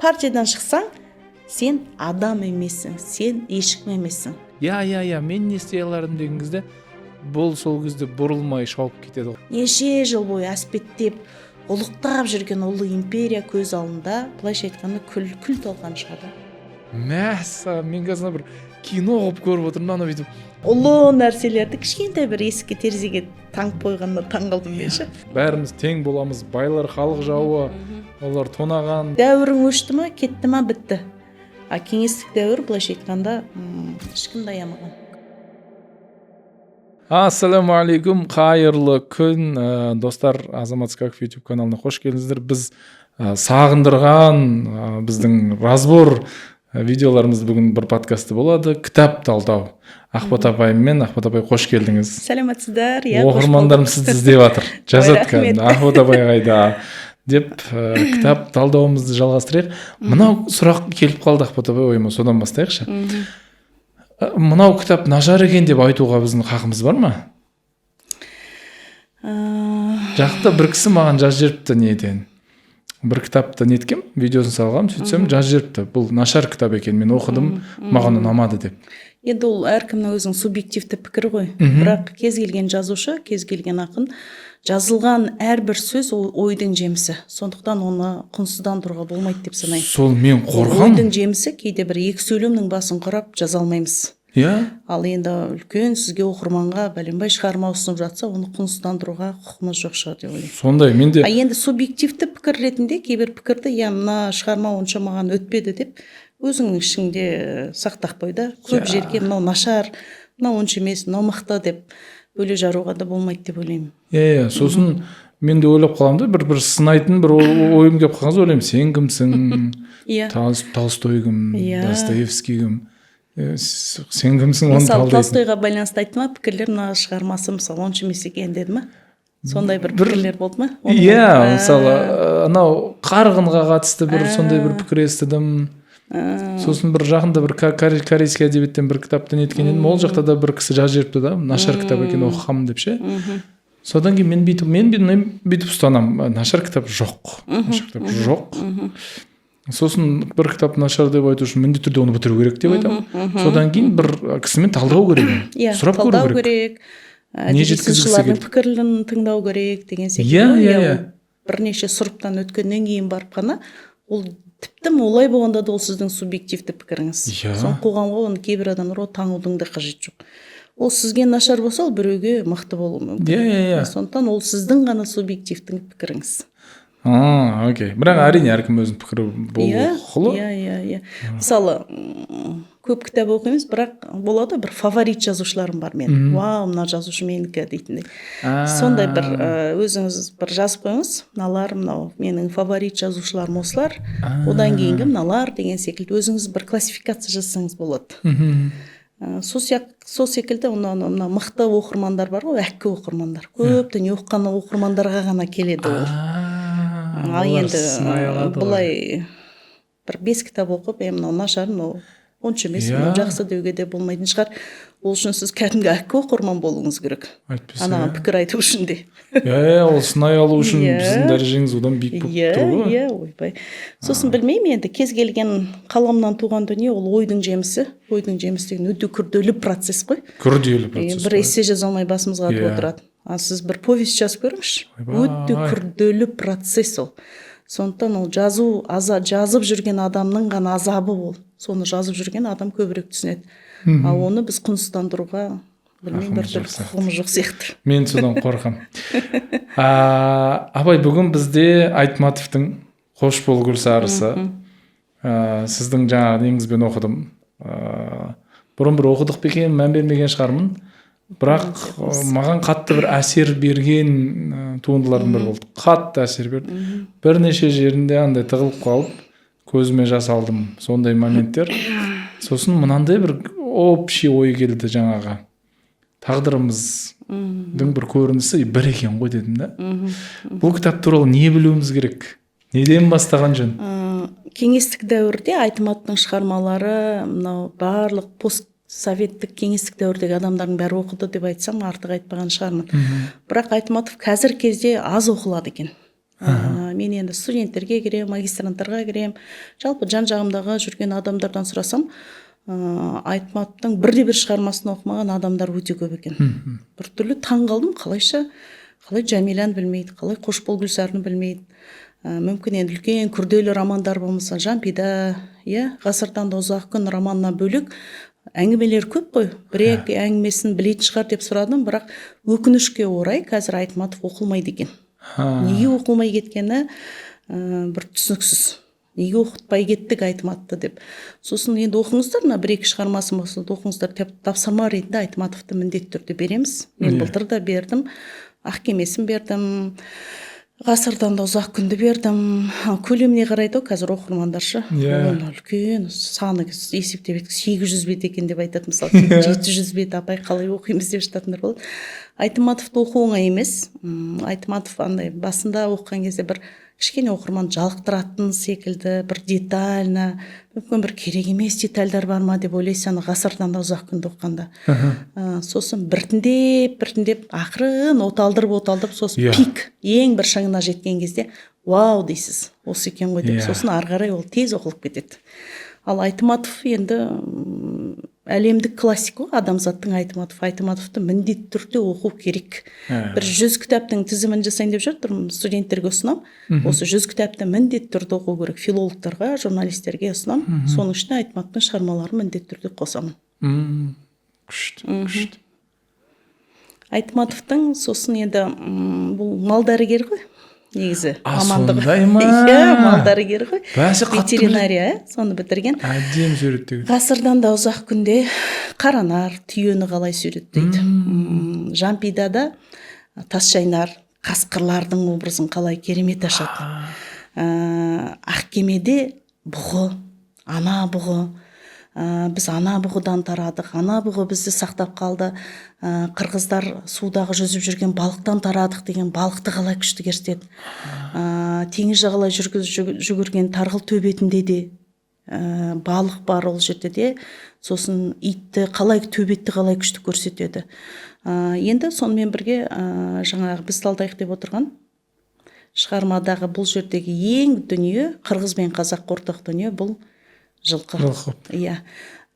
партиядан шықсаң, сен адам емессің, сен ешкім емессің. Я, мен не істей аларым деген кезде бұл сол кезде бұрылмай шауып кетеді ғой. Неше жыл бойы әспеттеп ұлықтап жүрген ұлы империя көз алдында, былайша айтқанда күл талқан шығады. Мәссаған, мен қазір бір кино қылып көріп отырмын, ана бүйтіп Ұлы нәрселерді кішкентай бір есікке терезеге таңып қойғанда таңғалдым мен ше. бәріміз тең боламыз, байлар халық жауы, олар тонаған. Дәуірің өшті ма, кетті ма, бітті. А кеңестік дәуір былайша айтқанда ешкімді аямаған. Ассалаумағалейкум, қайырлы күн, достар, Азамат Скаков YouTube каналына қош келдіңіздер. Біз сағындырған біздің разбор видеоларымыз бүгін бір подкасты болады. Кітап талдау. Ақбат апаймен, Ақбат апай қош келдіңіз. Сәлеметсіздер. Оқырмандарым сізді іздеп жатыр. Жазады кәдімгі, Ақбат апай қайда деп кітап талдауымызды жалғастырайық. Мынау сұрақ келіп қалды Ақбат апай ойыма, содан бастайықшы. Мынау кітап нашар екен деп айтуға біздің хақымыз бар ма? Жақта бір кісі маған жазып жіберіпті неден. Бір кітапты неткем, видеосын салғам, сөйтсем жазып жіберіпті. Бұл нашар кітап екен, мен оқыдым, маған ұнамады деп. Енді ол әркімнің өзінің субъективті пікірі ғой. Бірақ кез келген жазушы, кез келген ақын жазылған әрбір сөз ойдың жемісі. Сондықтан оны құнсыздандыруға болмайды деп санаймын. Сол мен қорқам. Ойдың жемісі кейде бір екі сөйлемнің басын құрап жаза алмаймыз. Ал енді үлкен сізге оқырманға бәленбай шығарма ұсынып жатса, оны құнсыздандыруға құқымыз жоқ шығар деп ойлаймын. Сондай, менде енді субъективті пікір ретінде кейбір пікірді, мына шығарма онша маған өтпеді деп өзіңнің ішіңде сақтап қой да. Көп жерге мынау нашар, мынау онша емес, мынау мықты деп бөле жаруға да болмайды деп ойлаймын. Сосын мен де ойлап қаламын да, бір сынайтын бір ойым келіп қалған, ойлаймын, сен кімсің? Толстой кім? Достоевский кім? Сен кімсің оны талдайсың? Мысалы, Толстойға байланысты айтты ма, пікірлер мына шығармасы мысалы онша емес екен деді ма? Сондай бір пікірлер болды ма? Мысалы, анау қарғынға қатысты бір сондай бір пікір естідім. Сосын бір жақында бір корейский әдебиеттен бір кітапты неткен едім, ол жақта да бір кісі жазып жіберіпті да, нашар кітап екен, оқығам деп ше. Содан кейін мен бүйтіп ұстанам, нашар кітап жоқ. Сосын бір кітап нашар деп айту үшін міндетті түрде оны бітіру керек деп айтамын. Содан кейін бір кісімен талдау керек. Сұрап көру керек. Не жеткізгісі келді. Пікірлерін тыңдау керек деген секілді. Бірнеше сұрыптан өткеннен кейін барып қана ол тіпті олай болғанда да ол сіздің субъективті пікіріңіз. Соң қоғамға оны кейбір адамдар таңудың да қажеті жоқ. Ол сізге нашар болса, ол біреуге мықты болуы мүмкін. Сондықтан ол сіздің ғана субъективті пікіріңіз. Окей. Бірақ әрине әркім өзінің пікірі болуы құқылы. Мысалы, көп кітап оқимыз, бірақ болады бір фаворит жазушыларым бар мен. Вау, мына жазушы менікі дейтіндей. Сондай бір өзіңіз бір жазып қойыңыз, мыналар, мынау менің фаворит жазушыларым осылар, одан кейінгі мыналар деген секілді өзіңіз бір классификация жасаңыз болады. Сол секілді мына мықты оқырмандар бар ғой, әккі оқырмандар. Көп дүние оқыған оқырмандарға ғана келеді ол. Ал енді бұлай бір 5 кітап оқып, мынау нашар, мынау онша емес, мынау жақсы деуге де болмайтын шығар. Ол үшін сіз кәдімгі әккі оқырман болуыңыз керек. Анаған пікір айту үшін де. Ол сынай алу үшін біздің дәрежеңіз одан биік болып тұр ғой. Ойбай. Сосын білмеймін енді, кез келген қаламнан туған дүние ол ойдың жемісі. Ойдың жемісі деген өте күрделі процесс қой. Күрделі процесс. Бір эссе жаза алмай басымызға атып отырады. Сіз бір повесть жазып көріңізші. Өте күрделі процесс ол. Сондықтан ол жазып жүрген адамның ғана азабы ол. Соны жазып жүрген адам көбірек түсінеді. Ал оны біз құнсыздандыруға білмеймін, бір түрлі құқығымыз жоқ сияқты. Мен содан қорқам. Абай, бүгін бізде Айтматовтың «Қош бол гүл сарысы». Сіздің жаңа неңізбен оқыдым. Бұрын бір оқыдық бекен, мән бермеген шығармын. Бірақ маған қатты бір әсер берген туындылардың бірі болды. Қатты әсер берді. Бірнеше жерінде андай тығылып қалып, көзіме жас алдым. Сондай моменттер. Сосын мынандай бір общий ой келді жаңаға. Тағдырымыздың бір көрінісі бір екен ғой дедім да. Бұл кітап туралы не білуіміз керек? Неден бастаған жөн? Кеңестік дәуірде Айтматовтың шығармалары, мынау барлық советтік кеңестік дәуірдегі адамдардың бәрі оқыды деп айтсам артық айтпаған шығармын. Бірақ Айтматов қазір кезде аз оқылады екен. Мен енді студенттерге кірем, магистранттарға кірем. Жалпы жан жағымдағы жүрген адамдардан сұрасам, Айтматовтың бірде бір шығармасын оқымаған адамдар өте көп екен. Біртүрлі таң қалдым, қалай Жәмиланы білмейді, қалай Қошбол Гүлсарыны білмейді. Мүмкін енді үлкен күрделі романдар болмаса, Жампида, ғасырдан да ұзақ күн романынан бөлек әңгімелер көп қой. Бір-екі әңгімесін білетін шығар деп сұрадым, бірақ өкінішке орай қазір Айтматов оқылмайды екен. Неге оқылмай кеткені бір түсініксіз. Неге оқытпай кеттік Айтматовты деп. Сосын енді оқыңыздар, бір-екі шығармасын болса оқыңыздар, тапсырма ретінде Айтматовты міндетті түрде береміз. Мен былтыр да бердім, Ақ кемесін бердім, ғасырдан да ұзақ күнді бердім. Көлеміне қарайды қазір оқырмандаршы. Үлкен саны есептеп едік 800 бет екен деп айтады, мысалы 700 бет, апай қалай оқимыз деп жататындар болады. Айтматовты оқу оңай емес. Айтматов андай басында оқыған кезде бір кішкене оқырман жалықтыратын секілді, бір детально, мүмкін бір керек емес детальдар бар ма деп ойлайсың, ғасырдан да ұзақ күнді оқығанда. Сосын біртіндеп ақырын оталдырып, сосын пик, ең бір шыңына жеткен кезде, вау дейсіз, осы екен ғой деп, сосын ары қарай ол тез оқылып кетеді. Ал Айтматов енді әлемдік классик қой, адамзаттың Айтматовты міндетті түрде оқу керек. Бір 100 кітаптың тізімін жасайын деп жатырмын, студенттерге ұсынам. Осы 100 кітапты міндетті түрде оқу керек. Филологтарға, журналистерге ұсынам. Соның ішіне Айтматовтың шығармаларын міндетті түрде қосамын. Күшті. Айтматовтың сосын енді бұл мал дәрігері ғой. Негізі амандығы. Мал дәрігері ғой. Ветеринария, соны бітірген. Әдем суреттеген. Ғасырдан да ұзақ күнде қаранар, түйені қалай суреттейді. Жампидада Тасжайнар, қасқырлардың образын қалай керемет ашады. Ақ кемеде бұғы, ана бұғы. Біз ана бұғыдан тарадық, ана бұғы бізді сақтап қалды. Қырғыздар судағы жүзіп жүрген балықтан тарадық деген балықты қалай күшті көрсетеді. Теңіз жағалай жүгірген Тарғыл төбетінде де балық бар ол жерде де. Сосын итті төбетті қалай күшті көрсетеді. Енді сонымен бірге жаңағы біз талдайық деп отырған шығармадағы бұл жердегі ең дүние, қырғыз бен қазақ ортақ дүние бұл жылқы.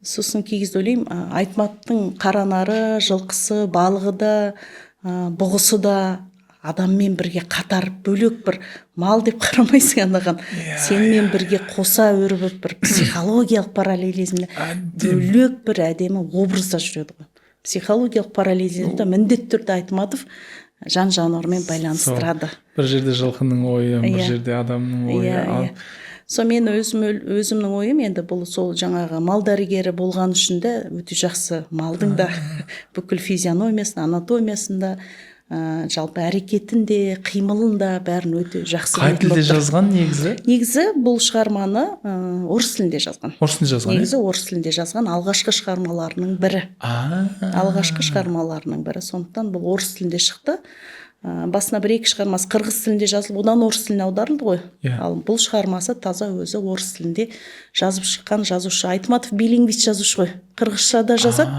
Сосын кей кезде ойлаймын, Айтматовтың қаранары, жылқысы, балығы да, бұғысы да адаммен бірге қатар бөлек бір мал деп қарамайсың анаған. Сенімен бірге қоса өрбіп бір психологиялық параллелизмде бөлек бір әдемі образда жүреді ғой. Психологиялық параллелизмді міндетті түрде Айтматов жан-жануармен байланыстырады. Бір жерде жылқының ойы, бір жерде адамның ойы. Мен өзімнің ойым енді бұл сол жаңағы мал дәрігері болған үшін де өте жақсы малдың да бүкіл физиономиясын, анатомиясында, жалпы әрекетін де, қимылын да бәрін өте жақсы. Қай тілде жазған негізі? Негізі бұл шығарманы орыс тілінде жазған. Орыс тілінде жазған? Негізі орыс тілінде жазған алғашқы шығармаларының бірі. Сондықтан бұл орыс тілінде шықты. Басына бір-екі шығармасы қырғыз тілінде жазылып, одан орыс тіліне аударылды ғой. Ал бұл шығармасы таза өзі орыс тілінде жазып шыққан жазушы. Айтматов билингвист жазушы ғой. Қырғызша да жазады,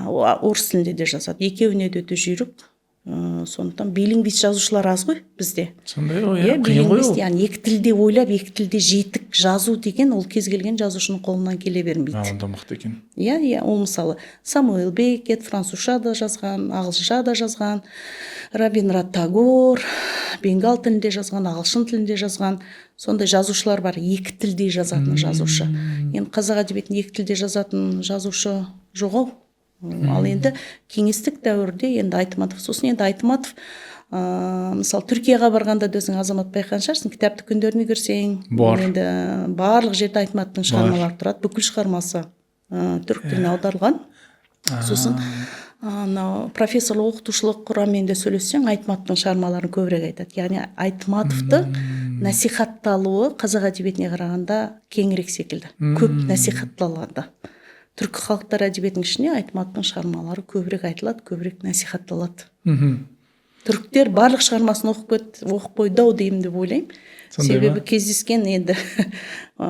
орыс тілінде де жазады. Екеуіне де өте жүйрік. Сондықтан билингвист жазушылар аз ғой бізде. Сондай ғой, қиын ғой ол. Яғни екі тілде ойлап, екі тілде жетік жазу деген ол кез келген жазушының қолынан келе бермейді. Онда мықты екен. Ол мысалы Самуэл Беккет французша да жазған, ағылшынша да жазған, Рабиндрат Тагор бенгал тілінде жазған, ағылшын тілінде жазған. Сондай жазушылар бар, екі тілде жазатын жазушы. Енді қазақ әдебиетінде екі тілде жазатын жазушы жоқ. Ал енді кеңестік дәуірде енді Айтматов, сосын енді Айтматов мысалы Түркияға барғанда өзің Азамат байқаған шығарсың, кітаптық күндеріне кірсең, енді барлық жерде Айтматовтың шығармалары тұрады, бүкіл шығармасы түрік тіліне аударылған. Сосын профессорлық оқытушылық құраммен де сөйлессең, Айтматовтың шығармаларын көбірек айтады. Яғни Айтматовты насихатталуы қазақ әдебиетіне қарағанда кеңірек секілді, көп насихатталады. Түркі халықтар әдебиетінің ішіне Айтматовтың шығармалары көбірек айтылады, көбірек насихатталады. Түріктер барлық шығармасын оқып қойды-ау деймін деп ойлаймын. Себебі кездескен енді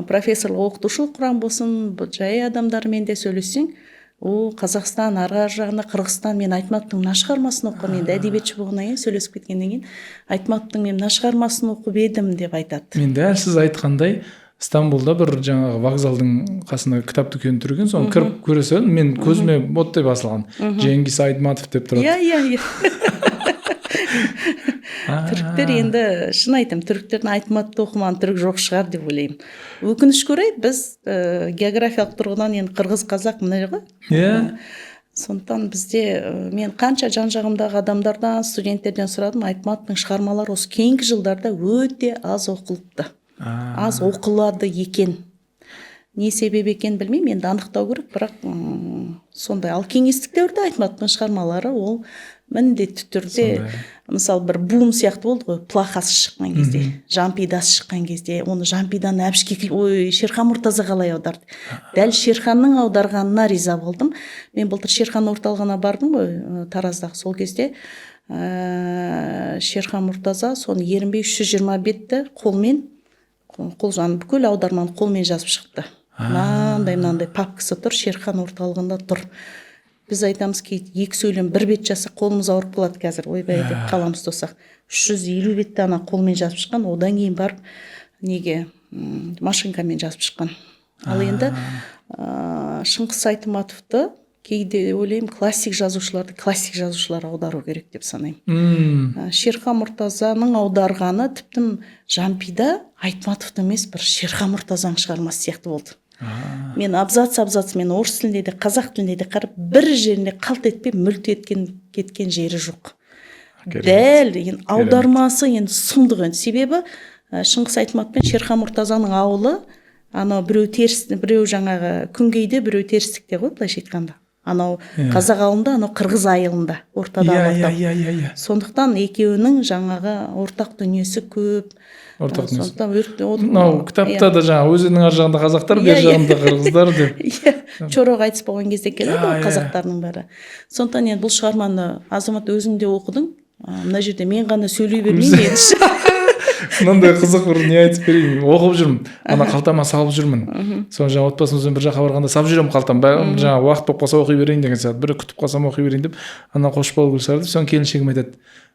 профессорлық оқытушылық құрам болсын, жай адамдармен де сөйлессең, Қазақстан ары жағында Қырғызстан, мен Айтматовтың мына шығармасын оқығам, енді әдебиетші болғаннан кейін, сөйлесіп кеткеннен кейін Айтматовтың мен мына шығармасын оқып едім деп айтады. Мен дәл сіз айтқандай Стамбулда бір жаңағы вокзалдың қасында кітап дүкені тұр екен, соны кіріп көре салдым, мен көзіме оттай басылған. Жеңгис Айтматов деп тұрады. Иә. Түріктер енді, шын айтам, түріктердің Айтматовты оқымаған түрік жоқ шығар деп ойлаймын. Өкінішке орай біз географиялық тұрғыдан енді қырғыз қазақ мына ғой. Иә. Сондықтан бізде мен қанша жан-жағымдағы адамдардан, студенттерден сұрадым, Айтматовтың шығармалары осы кейінгі жылдарда өте аз оқылыпты. Аз оқылады екен. Не себеп екен білмеймін, енді анықтау керек, бірақ сондай. Ал кеңестік дәуірде Айтматовтың шығармалары ол міндетті түрде, мысалы бір буым сияқты болды ғой, Плахасы шыққан кезде, Жампидасы шыққан кезде, оны Жампиданы Шерхан Мұртаза қалай аударды. Дәл Шерханның аударғанына риза болдым. Мен былтыр Шерхан орталығына бардым ғой, Тараздағы, сол кезде Шерхан Мұртаза соны ерінбей 320 бетті қолмен, қолжан бүкіл аударманы қолмен жазып шықты. Мынандай папкасы тұр, Шерхан орталығында тұр. Біз айтамыз ки екі сөйлем бір бет жазса қолымыз ауырып қалады қазір, ойбай деп қаламыз тосақ. 350 бетті ана қолмен жазып шыққан, одан кейін барып неге машинкамен жазып шыққан. Ал енді Шыңғыс Айтматовты кейде ойлаймын, классик жазушылар аудару керек деп санаймын. Шерхан Мұртазаның аударғаны тіптім Жампида Айтматовты емес, бір Шерхан Мұртазаның шығармасы сияқты болды. Мен абзац мен орыс тілінде де, қазақ тілінде де қарап, бір жерінде қалт етпей мүлт кеткен жері жоқ. Дәл, аудармасы сұмдық. Себебі Шыңғыс Айтматов пен Шерхан Мұртазаның ауылы, анау біреу жаңағы күнгейде, біреу терістікте ғой, былайша айтқанда. Анау қазақ ауылында, анау қырғыз айылында, ортадағы. Сондықтан екеуінің жаңағы ортақ дүниесі көп. Мынау кітапта да жаңа өзінің ар жағында қазақтар, бер жағында қырғыздар деп. Чорох айтыс болған кезде келеді ғой қазақтардың бәрі. Сондықтан енді бұл шығарманы Азамат өзің де оқыдың. Мына жерде мен ғана сөйлей бермеймін ендіші. Мынандай қызық бір не айтып берейін. Оқып жүрмін. Ана қалтама салып жүрмін. Соны жаңа отбасымызбен бір жаққа барғанда салып жүремін қалтам. Жаңа уақыт болып қалса оқи берейін деген сияқты. Бір күтіп қалсам оқи берейін деп. Ана Қошбол Гүлсары деп, соны келіншегім айтады.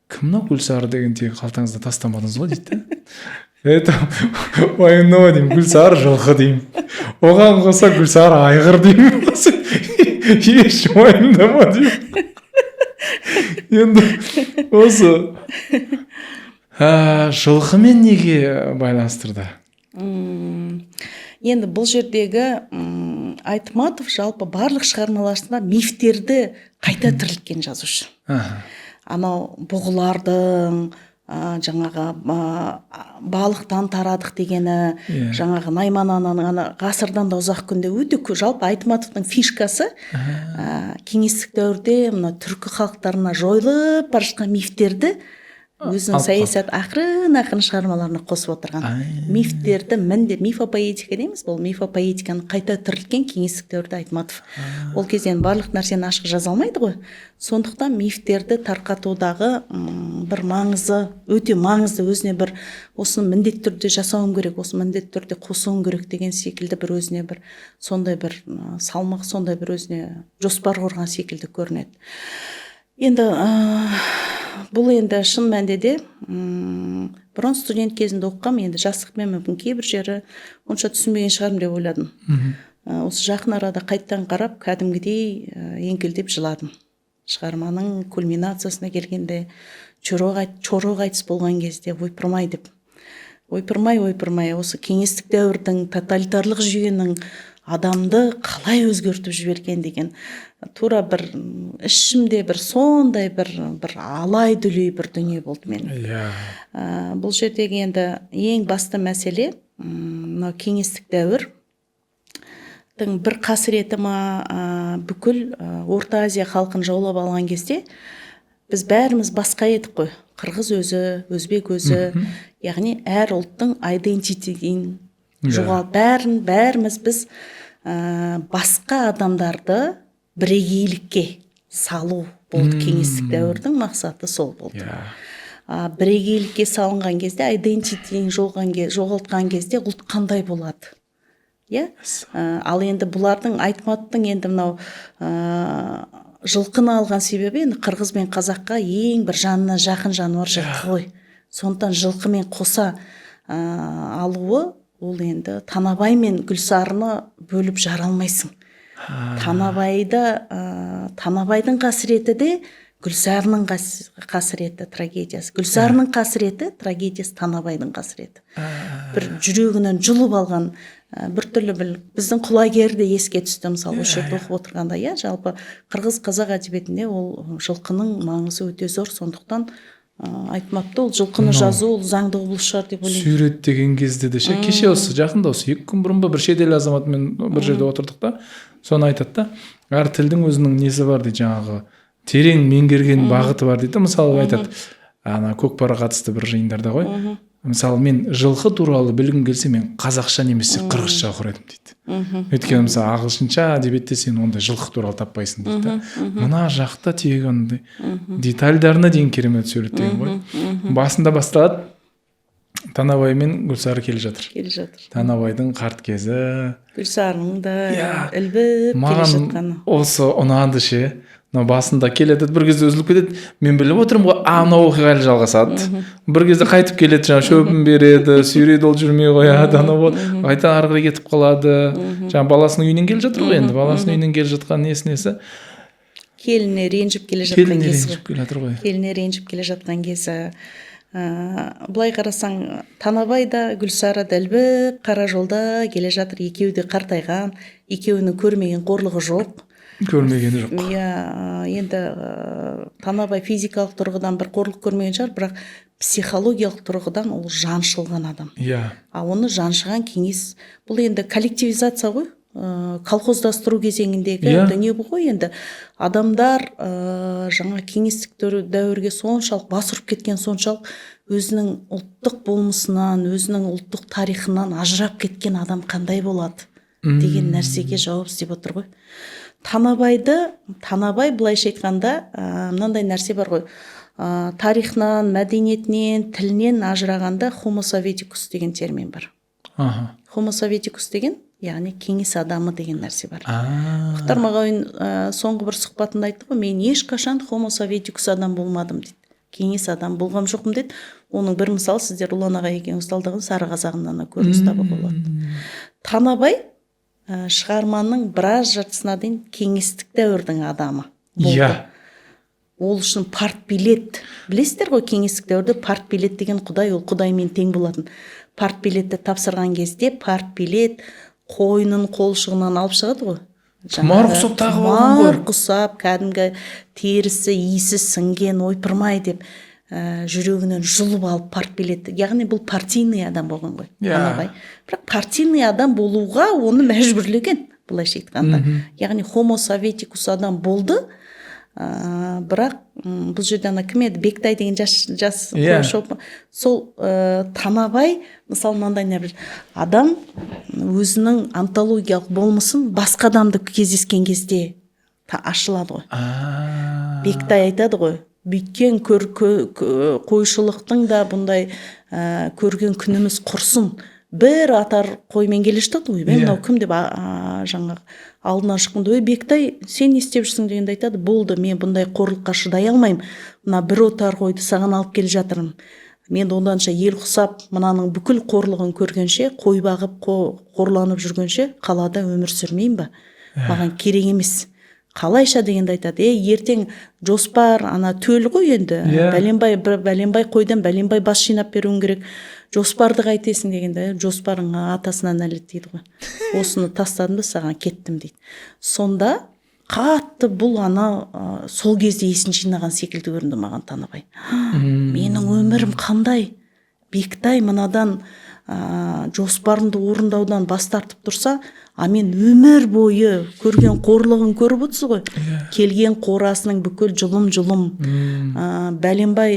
Кім мынау Гүлсары деген тегі қалтаңызда тастамадыңыз ғой дейді. Это уайымдама деймін, Гүлсары жылқы деймін. Оған қоса Гүлсары айғыр деймін. Еш уайымдама деймін. Енді осы жылқымен неге байланыстырды? Енді бұл жердегі Айтматов жалпы барлық шығармаларында мифтерді қайта тірілткен жазушы. Анау бұғылардың, жаңағы балықтан тарадық дегені, жаңағы Найман ананың ғасырдан да ұзақ күнде өте жалпы Айтматовтың фишкасы кеңестік дәуірде мына түркі халықтарына жойылып бара жатқан мифтерді өзінің саясат ақырын шығармаларына қосып отырған. Мифтерді мифопоэтика дейміз, бұл мифопоэтиканы қайта тірілткен кеңестік дәуірде Айтматов. Ол кезден барлық нәрсені ашық жаза алмайды ғой. Сондықтан мифтерді тарқатудағы бір маңызы, өте маңызды, өзіне бір осыны міндетті түрде жасауым керек, осы міндетті түрде қосуым керек деген секілді бір өзіне бір сондай бір салмақ, сондай бір өзіне жоспар құрған секілді көрінеді. Енді бұл енді шын мәнде де бұрын студент кезінде оқығам, енді жастықпен мүмкін кейбір жері онша түсінбеген шығармын деп ойладым. Осы жақын арада қайттан қарап, кәдімгідей еңкілдеп жыладым. Шығарманың кульминациясына келгенде, чорох айтыс болған кезде ойпырмай деп. Ойпырмай, осы кеңестік дәуірдің тоталитарлық жүйенің адамды қалай өзгертіп жіберген деген тура бір ішімде бір сондай бір алай-дүлей бір дүние болды мен. Бұл жердегі енді ең басты мәселе мынау кеңестік дәуірдің бір қасіреті бүкіл Орта Азия халқын жаулап алған кезде біз бәріміз басқа едік қой. Қырғыз өзі, өзбек өзі, яғни әр ұлттың айдентитетін жоғалып, бәріміз біз басқа адамдарды бірегейлікке салу болды. Кеңестік дәуірдің мақсаты сол болды. Бірегейлікке салынған кезде, айдентитетін жоғалтқан кезде ұлт қандай болады? иә. Ал енді бұлардың Айтматтың енді мынау жылқыны алған себебі енді қырғыз бен қазаққа ең бір жанына жақын жануар жылқы ғой. Сондықтан жылқымен қоса алуы, ол енді Танабай мен Гүлсарыны бөліп жара алмайсың. Танабайдың қасіреті де Гүлсарының қасіреті, трагедиясы. Гүлсарының қасіреті, трагедиясы Танабайдың қасіреті. Бір жүрегінен жұлып алған, біртүрлі біздің құлагерді еске түсті, мысалы, осы жерде оқып отырғанда, иә, жалпы қырғыз қазақ әдебиетінде ол жылқының маңызы өте зор, сондықтан Айтматты ол жылқыны жазу ол заңды құбылыс шығар деп ойлаймын. Суреттеген кезде де кеше осы жақында осы 2 күн бұрын бір шетел азаматымен бір жерде отырдық та, соны айтады да, әр тілдің өзінің несі бар дейді, жаңағы терең меңгерген бағыты бар дейді. Мысалы айтады, ана көкпарға қатысты бір жиындарда ғой. Мысалы мен жылқы туралы білгім келсе, мен қазақша немесе қырғызша оқыр едім дейді. Өйткені мысалы ағылшынша әдебиетте сен ондай жылқы туралы таппайсың дейді. Мына жақта тек ондай детальдарына дейін керемет суреттеген ғой. Басында басталады, Танабай мен Гүлсары келе жатыр. Танабайдың қарт кезі, Гүлсарының да ілбіп келе жатқаны. Маған осы ұнады ше. Басында келеді, бір кезде үзіліп кетеді. Мен біліп отырмын ғой, анау оқиға әлі жалғасады. Бір кезде қайтып келеді, жаңа шөбін береді, сүйрейді, ол жүрмей қояды, анау қайта ары қарай кетіп қалады. Жаңа баласының үйінен келе жатыр ғой енді. Баласының үйінен келе жатқан несі? Келіне ренжіп келе жатқан кезі. Келіне ренжіп келе жатқан кезі. Былай қарасаң, Танабай да Гүлсары да ілбіп қара жолда келе жатыр. Екеуі де қартайған, екеуінің көрмеген қорлығы жоқ. Көрмегені жоқ. Енді Танабай физикалық тұрғыдан бір қорлық көрмеген шығар, бірақ психологиялық тұрғыдан ол жаншылған адам. Оны жаншыған кеңес, бұл енді коллективизация ғой, колхоздастыру кезеңіндегі дүние бұл ғой. Енді адамдар жаңа кеңестік дәуірге соншалық бас ұрып кеткен, соншалық өзінің ұлттық болмысынан, өзінің ұлттық тарихынан ажырап кеткен адам қандай болады деген нәрсеге жауап іздеп отыр ғой. Танабай былайша айтқанда мынандай нәрсе бар ғой, тарихынан, мәдениетінен, тілінен ажырағанда homo советикус деген термин бар. Homo советикус деген, яғни кеңес адамы деген нәрсе бар. Мұхтар Мағауин соңғы бір сұхбатында айтты ғой, мен ешқашан homo советикус адам болмадым дейді. Кеңес адам болғам жоқпын дейді. Оның бір мысалы сіздер Ұлан аға екеуіңіз талдаған Сары қазағынан көрініс табуға болады. Танабай шығарманың біраз жартысына дейін кеңестік дәуірдің адамы болды. Ол үшін партбилет, білесіздер ғой, кеңестік дәуірде партбилет деген құдай, ол құдаймен тең болатын. Партбилетті тапсырған кезде партбилет қойының қолшығынан алып шығады ғой. Тұмар құсап тағып алған ғой. Тұмар құсап, кәдімгі терісі, иісі сіңген, ойпырмай деп жүрегінен жұлып алып партбилетті. Яғни бұл партийный адам болған ғой. Танабай. Бірақ партийный адам болуға оны мәжбүрлеген, былайша айтқанда. Яғни homo советикус адам болды. Бірақ бұл жерде кім еді? Бектай деген жас сол Танабай мысалы мынандай не адам өзінің онтологиялық болмысын басқа адамды кездескен кезде ашылады ғой. Бектай айтады ғой, бүйткен қойшылықтың да бұндай көрген күніміз құрсын. Бір атар қоймен келе жатады ғой. Мен мынау кім деп жаңағы алдына шыққанда, Бектай, сен не істеп жүрсің дегенде айтады, болды, мен бұндай қорлыққа шыдай алмаймын. Мына бір отар қойды саған алып келе жатырмын. Мен оданша ел құсап, мынаның бүкіл қорлығын көргенше, қой бағып, қорланып жүргенше қалада өмір сүрмеймін ба? Маған керек емес. Қалайша дегенде айтады, ертең жоспар, төл ғой енді, бәленбай қойдан бәленбай бас жинап беруің керек. Жоспарды қайтесің дегенде, жоспарыңа атасынан нәлет дейді ғой. Осыны тастадым да саған кеттім дейді. Сонда қатты бұл сол кезде есін жинаған секілді көрінді маған Танабай. Менің өмірім қандай? Бектай мынадан жоспарымды орындаудан бас тартып тұрса, мен өмір бойы көрген қорлығын көріп отырсыз ғой. Келген қорасының бүкіл жұлым, бәленбай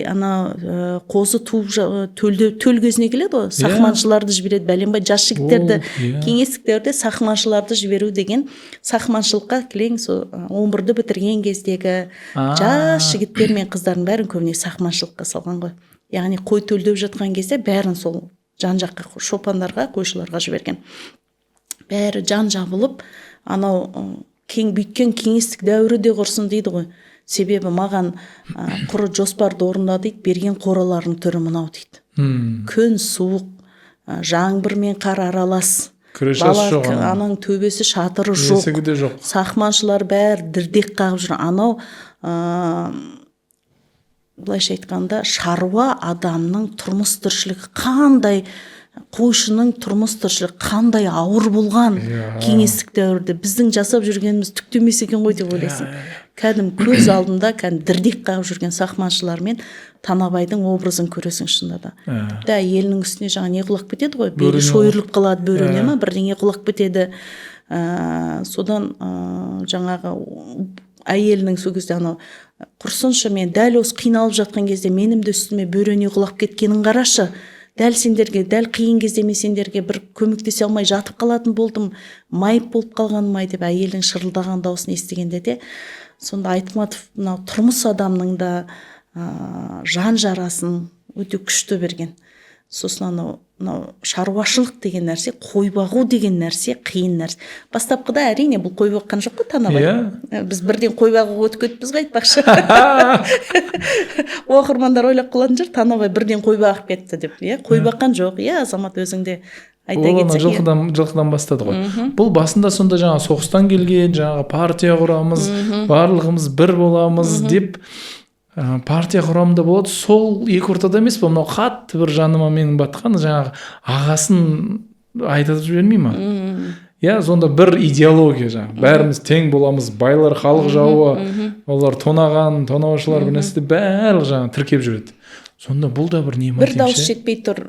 қозы туып төл кезіне келеді ғой. Сахманшыларды жібереді, бәленбай жас жігіттерді, кеңестік дәуірде сахманшыларды жіберу деген, сахманшылыққа кілең 11-ді бітірген кездегі жас жігіттер мен қыздардың бәрін көбіне сахманшылыққа салған ғой. Яғни қой төлдеп жатқан кезде бәрін сол жан жаққа шопандарға, қойшыларға жіберген. бәрі жан жабылып анау кең бүйткен кеңестік дәуірі де құрсын дейді ғой. Себебі маған құры жоспарды орында дейді, берген қоралардың түрі мынау дейді. Күн суық, жаңбыр мен қар аралас, бала ананың төбесі шатыры жоқ, сақманшылар бәрі дірдек қағып жүр. Анау былайша айтқанда шаруа адамның тұрмыс тіршілігі қандай, қойшының тұрмыс тіршілігі қандай ауыр болған кеңестік дәуірде. Біздің жасап жүргеніміз түк те емес екен ғой деп ойлайсың. Кәдімгі көз алдында дірдек қағып жүрген сақманшылар мен Танабайдың образын көресің шынында да. Да, елінің үстіне жаңа не құлақ кетеді ғой, белі шойырылып қалады, бөріне ма бірдеңе құлақ кетеді. Содан жаңағы әйелінің сол кезде анау құрсыншы, мен дәл осы қиналып жатқан кезде менің де үстіме бөрене құлап кеткенін қарашы. Дәл сендерге, дәл қиын кезде мен сендерге бір көмектесе алмай жатып қалатын болдым, майып болып қалғаным ай деп әйелдің шырылдаған дауысын естігенде де сонда Айтматов мынау тұрмыс адамның да жан жарасын өте күшті берген. Сосын анау шаруашылық деген нәрсе, қой бағу деген нәрсе қиын нәрсе. Бастапқыда әрине бұл қой баққан жоқ қой Танабай. Біз бірден қой бағуға өтіп кетіппіз ғой айтпақшы. Оқырмандар ойлап қалатын шығар, Танабай бірден қой бағып кетті деп. Қой баққан жоқ. Азамат өзіңде айта кетсек. Жылқыдан бастады ғой. Бұл басында сонда жаңа соғыстан келген, жаңа партия құрамыз, барлығымыз бір боламыз деп партия құрамында болады. Сол екі ортада емес пе, мынау қатты бір жаныма менің батқан жаңағы ағасын айтып жібермей ма? Сонда бір идеология жаңағы. Бәріміз тең боламыз, байлар халық жауы, олар тонаған, тонаушылар бір нәрсе бәрі жаңағы тіркеп жүреді. Сонда бұл да бір не ма? Бір дауыс жетпей тұр.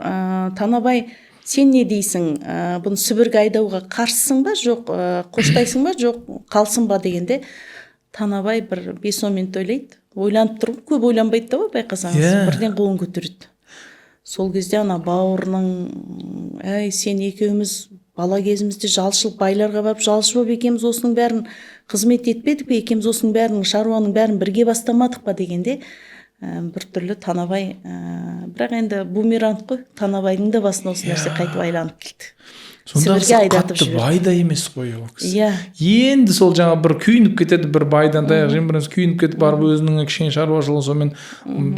Танабай, сен не дейсің? Бұны Сібірге айдауға қарсысың ба, жоқ, қоштайсың ба, жоқ, қалсын ба дегенде Танабай бір 5-10 минут ойлайды. Ойланып тұр, көп ойланбайды да, байқасаңыз, бірден қолын көтереді. Сол кезде ана бауырының, сен екеуміз бала кезімізде жалшыл байларға барып жалшы болып екеміз осының бәрін қызмет етпедік пе, екеміз осының бәрін шаруаның бәрін бірге бастамадық па дегенде бір түрлі Танабай, бірақ енді бумеранг қой, Танабайдың да басына осы нәрсе қайтып айланып келді. Сонда қатты бай да емес қой ол кісі. Енді сол жаңа бір күйініп кетеді, бір байдан таяқ жем біраз күйініп кетіп барып өзінің кішкене шаруашылығы сонымен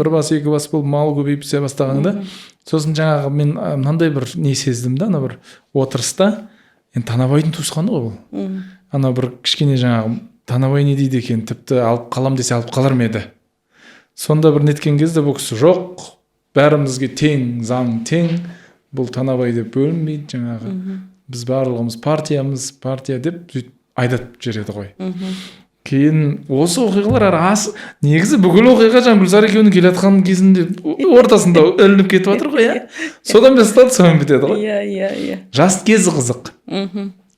бір бас екі бас болып мал көбейіп түсе бастағанда, сосын жаңағы мен мынандай бір не сездім да, ана бір отырыста, енді Танабайдың туысқаны ғой бұл. Ана бір кішкене жаңағы Танабай не дейді екен, тіпті алып қалам десе алып қалар ма еді. Сонда бір неткен кезде бұл кісі жоқ, бәрімізге тең, заң тең. Бұл Танабай деп бөлінбейді жаңағы. Біз барлығымыз партия деп айдатып жібереді ғой. Кейін осы оқиғалар негізі бүкіл оқиға жаңа Гүлзар екеуінің келе жатқан кезінде ортасында ілініп кетіп жатыр ғой, содан басталады, содан бітеді ғой. Жас кезі қызық.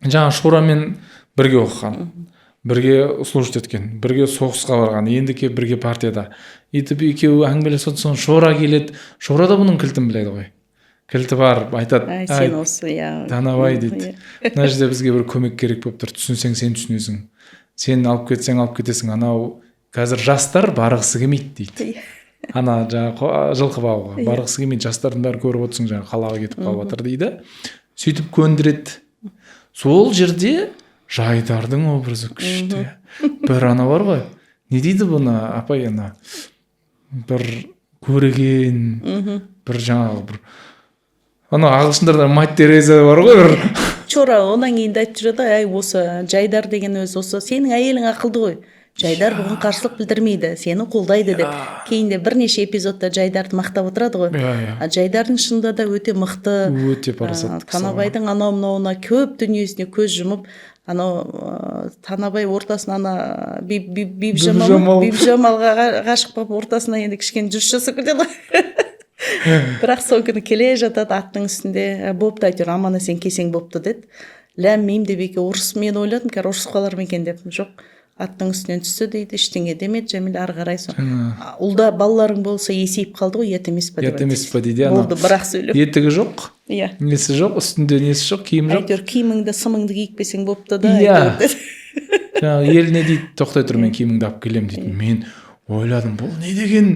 Жаңа Шурамен бірге оқыған, бірге служит еткен, бірге соғысқа барған, ендіке бірге партияда. Етіп екеуі әңгімелесіп соң Шора келеді. Шора да бұның кілтін біледі ғой. Кілті бар, айтады, сен осы, Танабай дейді, мына жерде бізге бір көмек керек болып тұр, түсінсең сен түсінесің, сен алып кетсең алып кетесің, анау қазір жастар барғысы келмейді дейді. Ана жаңа жылқы бағуға барғысы келмейді, жастардың бәрі көріп отырсың жаңа қалаға кетіп қалып жатыр дейді. Сөйтіп көндіреді. Сол жерде Жайдардың образы күшті. Бір ана бар ғой, не дейді бұны, апай, ана бір көреген, бір жаңағы бір ана ағылшындарда мать Тереза бар ғой бір. Шора онан кейін айтып жүреді, осы Жайдар деген өзі осы сенің әйелің ақылды ғой. Жайдар бұған қарсылық білдірмейді, сені қолдайды деп. Кейінде бірнеше эпизодта Жайдарды мақтап отырады ғой. Жайдардың шынында да өте мықты, өте парасатты. Танабайдың анау-мынауына көп дүниесіне көз жұмып, анау Танабай ортасына ана Бибіжамалға ғашық болып ортасына енді кішкене жүріс жасап кетеді. Бірақ сол күні келе жатады аттың үстінде, бопты әйтеуір аман есен кесең бопты деді. Ләм-мим деп орыс, мен ойладым, ұрысып қалар ма екен деп. Жоқ, аттың үстінен түсті дейді, ештеңе демеді. Жәмил ары қарай ұлда балаларың болса есейіп қалды ғой, ет емес па деп. Ет емес па дейді. Болды, бірақ сөйлеп. Етігі жоқ, несі жоқ, үстінде несі жоқ, киім жоқ. Әйтеуір киіміңді сымыңды киікпесең бопты да. Ел не дейді, тоқтай тұр, мен киіміңді алып келем дейді. Мен ойладым, бұл не деген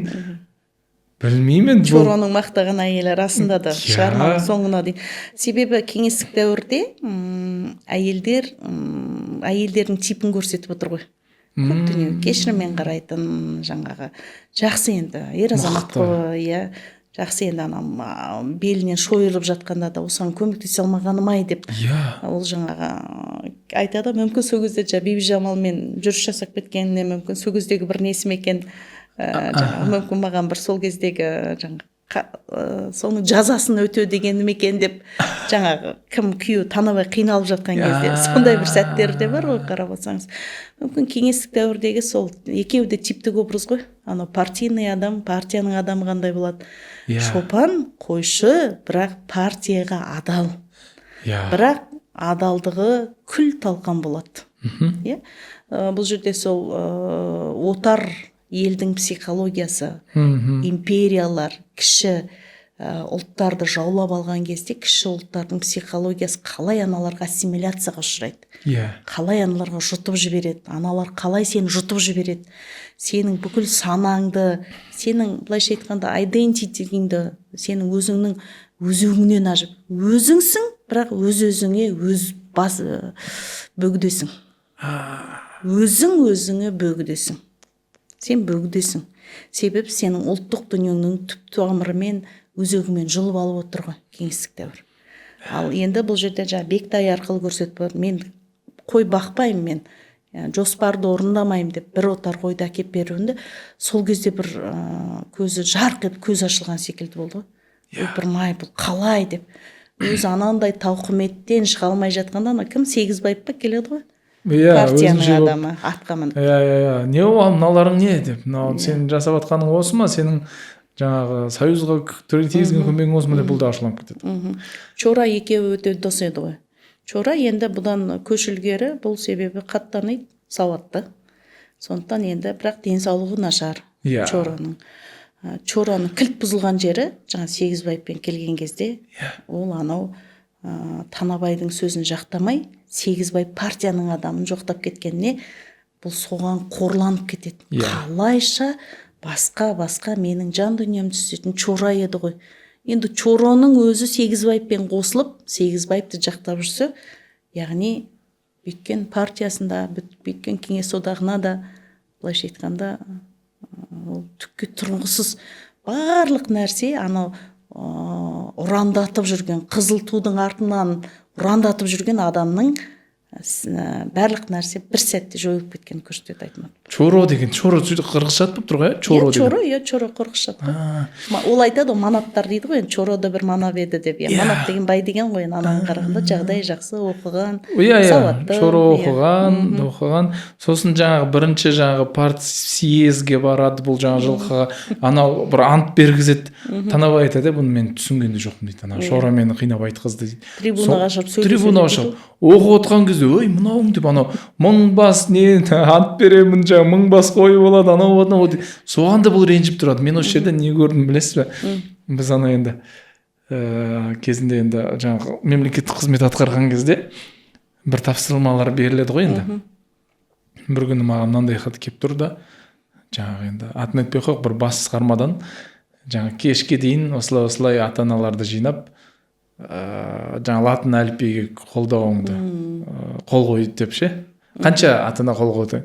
білмеймін бұл Чороның мақтаған әйелі расында да шығарманың соңына дейін. Себебі кеңестік дәуірде әйелдердің типін көрсетіп отыр ғой. Көп дүние кешіріммен қарайтын, жаңағы жақсы енді ер азамат қой, иә, жақсы енді ана белінен шойырылып жатқанда да осыған көмектесе алмағаным ай деп. Ол жаңағы айтады, мүмкін сол кезде Бибіжамалмен жүріс жасап кеткеніне мүмкін сол кездегі бір несі ме екен, мүмкін маған бір сол кездегі жаңағы соның жазасын өтеу дегені ме екен деп, жаңағы кім күйеу танымай қиналып жатқан кезде сондай бір сәттер де бар ғой, қарап отырсаңыз. Мүмкін кеңестік дәуірдегі сол екеуі де типтік образ ғой. Анау партийный адам, партияның адамы қандай болады? Шопан қойшы, бірақ партияға адал. Бірақ адалдығы күл талқан болады. Бұл жерде сол отар елдің психологиясы, империялар, кіші ұлттарды жаулап алған кезде кіші ұлттардың психологиясы қалай аналарға ассимиляцияға ұшырайды. Қалай аналарға жұтып жібереді, аналар қалай сені жұтып жібереді, сенің бүкіл санаңды, сенің былайша айтқанда айдентитигіңді, сенің өзіңнің өзіңнен ажып, өзіңсің, бірақ өз-өзіңе бөгдесің. Өзіңе бөгдесің. Сен бөгдесің. Себебі сенің ұлттық дүниеңнің түп тамырымен өзегімен жұлып алып отыр ғой кеңестік дәуір. Ал енді бұл жерде Бектай арқылы көрсетіп, мен қой бақпаймын, мен жоспарды орындамаймын деп бір отар қойды әкеп беруінде сол кезде бір көзі жарқ етіп көз ашылған секілді болды ғой. Ойпырмай, бұл қалай деп. Өзі анандай тауқыметтен шыға алмай жатқанда кім Сегізбаев па келеді ғой. Партияның адамы атқа мініп. Не ол мыналарың не деп, мынау сен жасап жатқаның осы ма, сенің жаңағы союзға тигізген көмегің осы ма деп бұл да ашуланып кетеді. Чора екеуі өте дос еді ғой. Чора енді бұдан көш ілгері, бұл себебі қатты таниды, сауатты. Сондықтан енді бірақ денсаулығы нашар Чораның. Чораның кілт бұзылған жері жаңа Сегізбаевпен келген кезде ол анау Танабайдың сөзін жақтамай Сегізбаев партияның адамын жоқтап кеткеніне бұл соған қорланып кетеді. Қалайша басқа менің жан дүниемді түсетін Чора еді ғой. Енді Чороның өзі Сегізбаевпен қосылып Сегізбаевты жақтап жүрсе, яғни бүйткен партиясында, бүйткен кеңес одағына да былайша айтқанда түкке тұрғысыз барлық нәрсе анау ұрандатып жүрген, қызыл тудың артынан ұрандатып жүрген адамның барлық нәрсе бір сәтте жойылып кеткен көрсетеді Айтматов. Чоро деген, Чоро қырғызша болып тұр ғой, Чоро деген. Чоро қырғызша. Ол айтады, манаттар дейді ғой, Чорода бір манап еді деп. Манап деген бай деген ғой, ананың қарағанда жағдай жақсы, оқыған, сауатты. Чоро оқыған. Сосын жаңағы бірінші жаңағы парт съезге барады, бұл жаңағы жылқыға, анау бір ант бергізеді. Танабай айтады, бұны мен түсінгенде жоқпын дейді. Ана Чоро мені қинап айтқызды дейді. Трибунаға шығып оқып отқан кезде, ой, мынауың деп, анау мың бас не ант беремін, жаңағы мың бас қой болады, анау соған да бұл ренжіп тұрады. Мен осы жерде не көрдім білесіз бе? Біз ана енді кезінде енді жаңағы мемлекеттік қызмет атқарған кезде бір тапсырмалар беріледі ғой енді. Бір күні маған мынандай хат келіп тұр да, жаңағы енді атын айтпай қойып, бір бас шығармадан жаңағы кешке дейін осылай ата-аналарды жинап, жаңа латын әліпбиге қолдауыңды қол қойды деп ше. Қанша ата-ана қол қойды.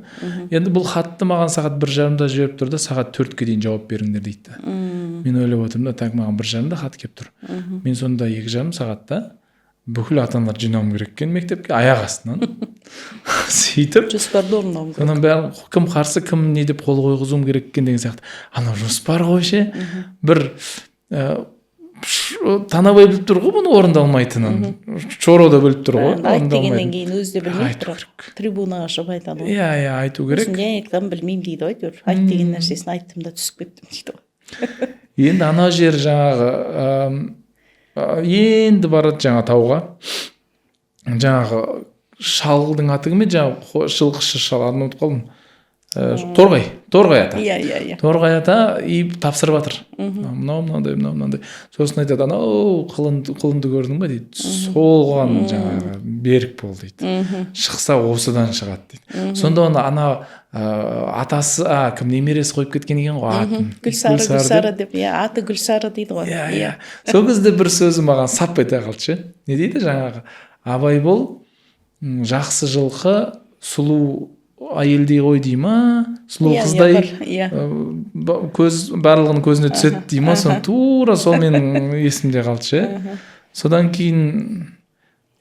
Енді бұл хатты маған сағат 1:30-да жіберіп тұрды, сағат 4-ке дейін жауап беріңдер дейді. Мен ойлап отырмын да, так маған 1:30-да хат келіп тұр. Мен сонда 2:30 сағатта бүкіл ата-аналар жинауым керек екен мектепке, аяқ астынан. Сөйтіп жоспарды орындауым керек. Содан бәрі кім қарсы, кім не деп қол қойғызуым керек екен деген сияқты. Анау жоспар ғой ше. Бір Танабай біліп тұр ғой бұны орындалмайтынын. Чоро да біліп тұр ғой. Айт дегеннен кейін өзі де білмейді, бірақ трибунаға шығып айтады ғой. Айту керек. Осыны айтқанын білмеймін дейді ғой. Айт деген нәрсесін айттым да түсіп кеттім дейді ғой. Енді ана жер жаңағы енді барады жаңа тауға. Жаңағы шалдың аты кім еді? Жаңағы жылқышы шал, атын ұмытып қалдым. торғай ата. Иә. Торғай ата и тапсырып жатыр. Мынандай. Сосын айтады, анау құлынды көрдің ба дейді. Соған жаңағы берік бол дейді. Шықса осыдан шығады дейді. Сонда оны ана атасы, кім немересі қойып кеткен екен ғой атын. Гүлсары деп. Аты Гүлсары дейді ғой. Иә. Сол кезде бір сөзі маған сап ете қалды ше. Не дейді жаңағы? Абай бол, жақсы жылқы, сұлу әйелдей ғой дей ма, сұлу қыздай барлығының көзіне түседі дей ма, соны тура сол менің есімде қалды ше. Содан кейін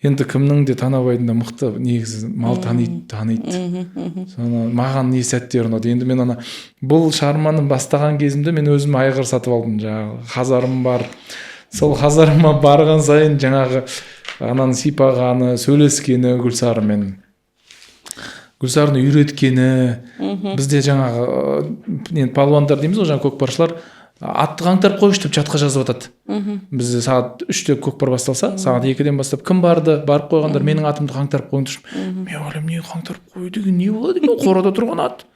енді кімнің де Танабайдың да мықты негізі мал таниды. Соны маған не сәттер ұнады. Енді мен бұл шығарманы бастаған кезімде мен өзім айғыр сатып алдым. Жаңағы хазарым бар. Сол хазарыма барған сайын жаңағы ананы сипағаны, сөйлескені Гүлсарымен. Гүлсарыны үйреткені. Бізде жаңағы палуандар дейміз ғой, жаңағы көкпаршылар атты қаңтарып қойшы деп жатқа жазып атады. Бізде сағат 3-те көкпар басталса, сағат 2-ден бастап кім барды, барып қойғандар, менің атымды қаңтарып қойыңдаршы. Мен ойлаймын, не қаңтарып қою деген не болады екен, қорада тұрған ат.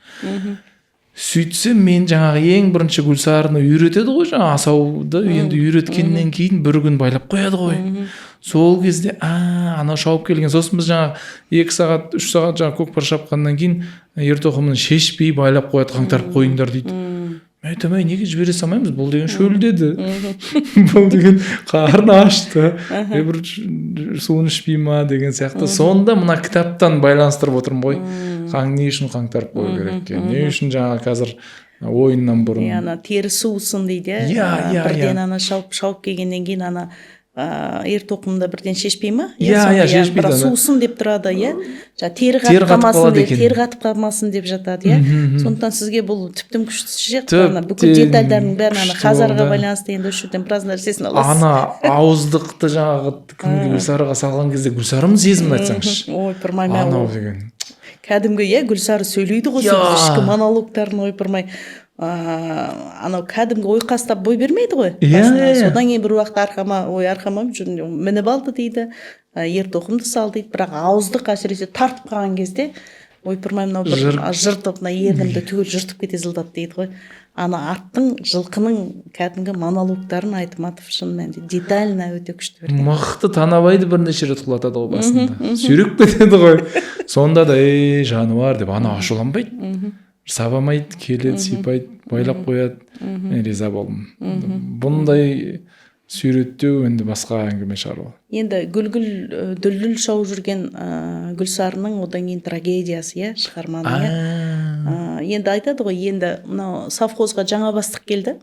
Сөйтсе мен жаңағы ең бірінші Гүлсарыны үйретеді ғой, жаңағы асауды енді үйреткеннен кейін бір күн байлап қояды ғой. Сол кезде анау шауып келген. Сосын біз жаңағы 2 сағат 3 сағат жаңағы көкпар шапқаннан кейін ертоқымын шешпей байлап қояды, қаңтарып қойыңдар дейді. Мен айтамын, неге жібере салмаймыз, бұл деген шөлдеді. Бұл деген қарны ашты. Бір суын ішпей ма деген сияқты. Сонда мына кітаптан байланыстырып отырмын ғой. Не үшін қаңтарып қою керек екен? Не үшін жаңа қазір ойыннан бұрын? Тері суысын дейді. Бірден шауып келгеннен кейін ер тоқымда бірден шешпей ма? Шешпейді. Бірақ суысын деп тұрады, тері қатып қалмасын деп жатады. Сондықтан сізге бұл тіптен күшті бүкіл детальдардың бәрін хазарға байланысты енді осы жерден біраз нәрсесін аласыз. Ауыздықты жаңағы кімге Гүлсарыға салған кезде Гүлсарым сезімін айтсаңызшы. Ойпырмай анау деген. Кәдімгі Гүлсары сөйлейді ғой, ішкі монологтарын ойпырмай. Анау кәдімгі ойқастап бой бермейді ғой. Содан кейін бір уақыт арқама мініп алды дейді, ер тоқымды сал дейді, бірақ ауыздық әсіресе тартып қалған кезде ойпырмай мынау бір жыртып, ернімді түгел жыртып кете зылдады дейді ғой. Аттың, жылқының кәдімгі монологтарын Айтматов шын мәнінде детально өте күшті берді. Мықты Танабайды бірнеше рет құлатады ғой басында. Сүйреп кетеді ғой. Сонда да жануар деп ашуланбайды. Сабамайды, келеді, сипайды, байлап қояды. Мен риза болдым. Бұндай сүйреттеу енді басқа әңгіме шаруа. Енді дүлдүл шауып жүрген Гүлсарының одан кейін трагедиясы, шығарманы. Енді айтады ғой, енді мынау совхозға жаңа бастық келді.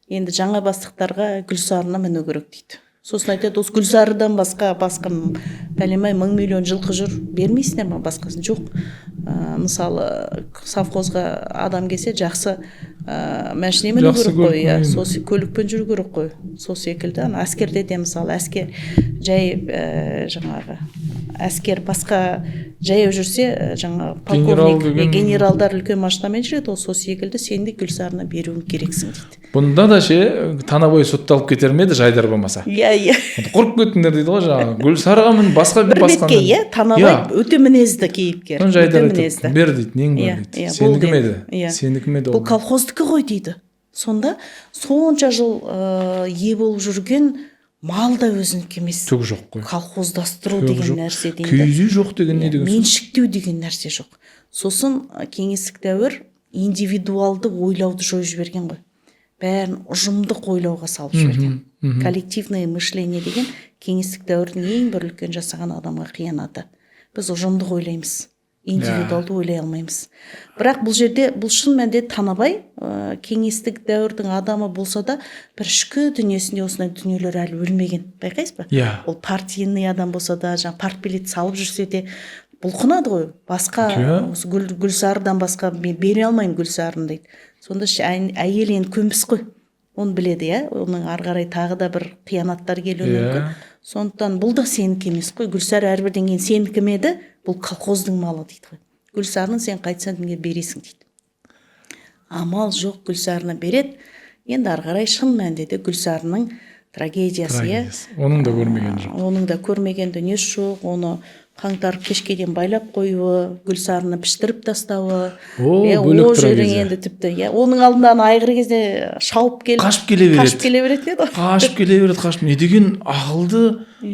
Енді жаңа бастықтарға Гүлсарына міну керек дейді. Сосын айтады, осы Гүлсарыдан басқа бәлемай 1 миллион жылқы жүр, бермейсіңдер ма басқасын? Жоқ. Мысалы, совхозға адам келсе, жақсы мәшіне міну керек қой, сосын көлікпен жүру керек қой. Сол секілді, әскерде де мысалы, әскер әскер басқа жаяу жүрсе, полковник, генералдар үлкен машинамен жүреді, сол секілді сен де Гүлсарына беруің керексің дейді. Бұнда да Танабай сотталып кетер ме еді, жайдар болмаса. Құрып кеттіңдер дейді ғой, жаңағы Гүлсарыға мін басқа бір бетке, Танабай өте мінезді кейіпкер. Жайдар айтып, бер дейді, нең бар дейді. Сенікі ме еді? Бұл колхоздікі ғой дейді. Сонда сонша жыл ие болып жүрген мал да өзінікі емес. Түк жоқ қой. Колхоздастыру деген нәрсе дейді. Күйзу жоқ деген не деген сөз? Меншіктеу деген нәрсе жоқ. Сосын кеңестік дәуір индивидуалды ойлауды жойып жіберген ғой. Бәрін ұжымдық ойлауға салып жіберген. Коллективное мышление деген кеңестік дәуірдің ең бір үлкен жасаған адамға қиянаты. Біз ұжымдық ойлаймыз, индивидуалды ойлай алмаймыз. Бірақ бұл жерде, бұл шын мәнінде Танабай кеңестік дәуірдің адамы болса да, бір ішкі дүниесінде осындай дүниелер әлі өлмеген. Байқайсыз ба? Ол партийный адам болса да, партбилет салып жүрсе де, бұлқынады ғой. Басқа Гүлсарыдан басқа мен бере алмаймын Гүлсарын дейді. Сонда әйел енді көнбіс қой. Оны біледі, оның ары қарай тағы да бір қиянаттар келуі мүмкін. Сондықтан бұл да сенікі емес қой. Гүлсары әрбірден кейін сенікі ме еді? Бұл колхоздың малы дейді ғой. Гүлсарыны сен қайтсаң дінге бересің дейді. Амал жоқ, Гүлсарыны береді. Енді ары қарай шын мәнінде Гүлсарының трагедиясы. Оның да көрмеген жоқ. Оның да көрмеген дүниесі жоқ. Оны қаңтарып кешке дейін байлап қоюы, Гүлсарыны піштіріп тастауы. Бөлек О тұрар жерің кезде. енді тіпті, оның алдында айғыр кезде шауып келіп Қашып келе береді. Қашып келе беретін еді. Қашып келе береді, қашып. Не деген ақылды,